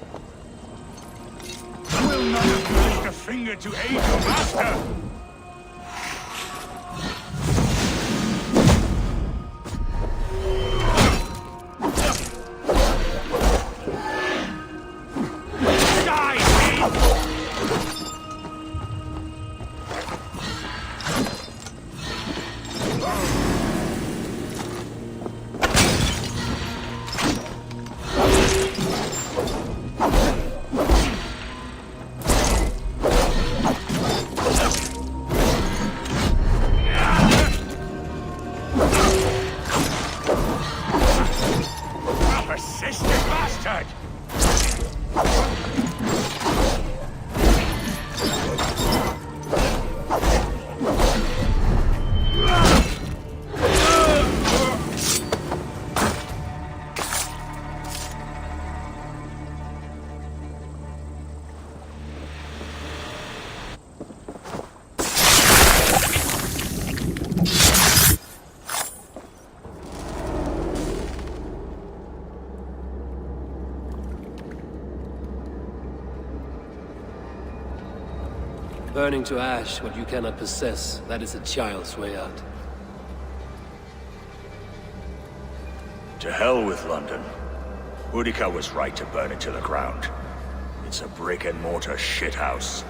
Will none of you lift a finger to aid your master? Burning to ash what you cannot possess, that is a child's way out. To hell with London. Boudica was right to burn it to the ground. It's a brick-and-mortar shithouse.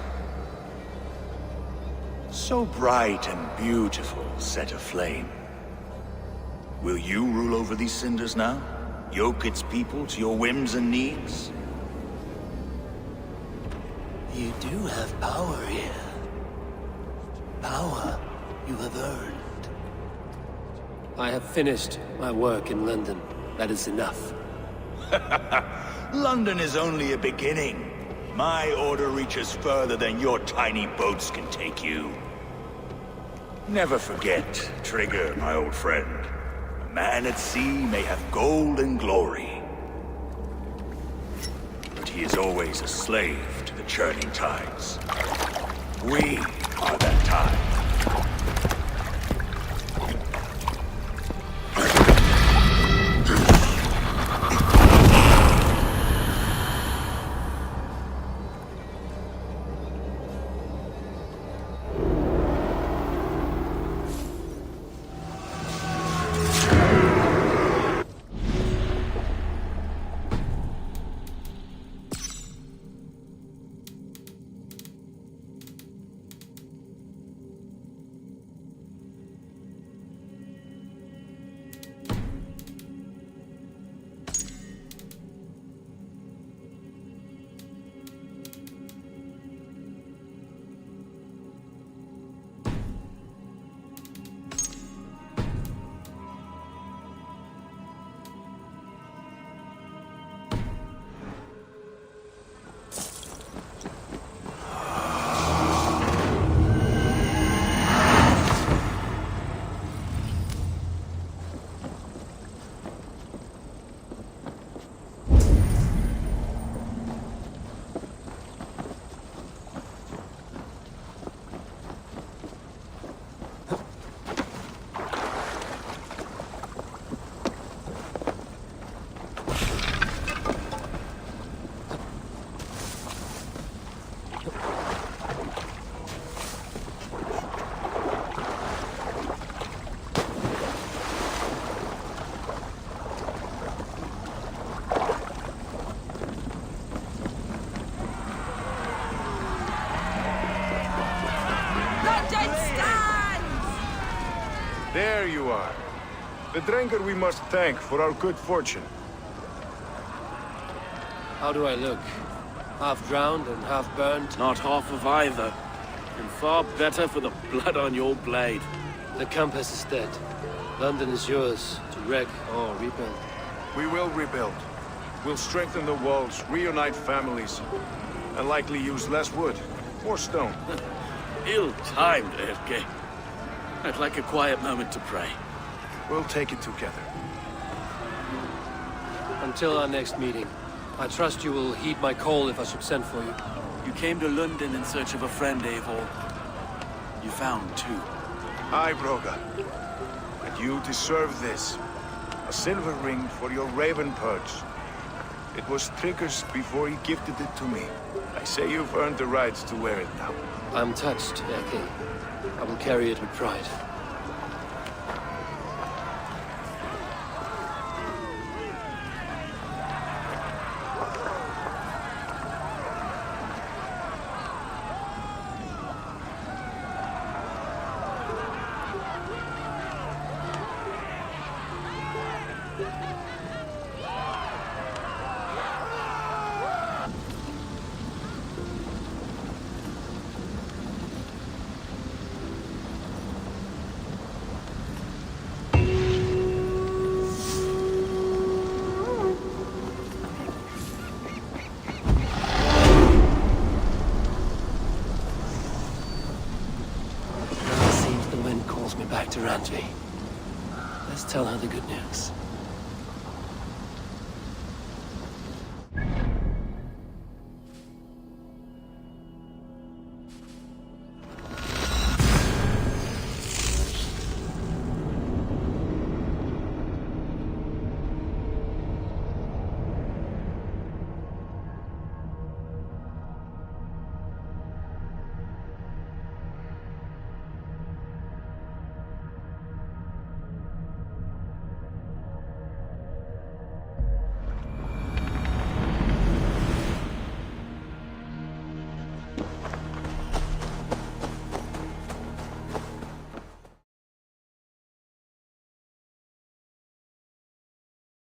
So bright and beautiful, set aflame. Will you rule over these cinders now? Yoke its people to your whims and needs? You do have power here. Power you have earned. I have finished my work in London. That is enough. London is only a beginning. My order reaches further than your tiny boats can take you. Never forget, Trigger, my old friend. A man at sea may have gold and glory, but he is always a slave to the churning tides. We are that tide. There you are. The drinker we must thank for our good fortune. How do I look? Half drowned and half burned? Not half of either. And far better for the blood on your blade. The compass is dead. London is yours, to wreck or rebuild. We will rebuild. We'll strengthen the walls, reunite families, and likely use less wood. More stone. Ill-timed, Erke. I'd like a quiet moment to pray. We'll take it together. Until our next meeting, I trust you will heed my call if I should send for you. You came to London in search of a friend, Eivor. You found two. Aye, Broga. And you deserve this. A silver ring for your raven perch. It was Trigger's before he gifted it to me. I say you've earned the right to wear it now. I'm touched, Erke. I will carry it with pride. Back to Randvi. Let's tell her the good news.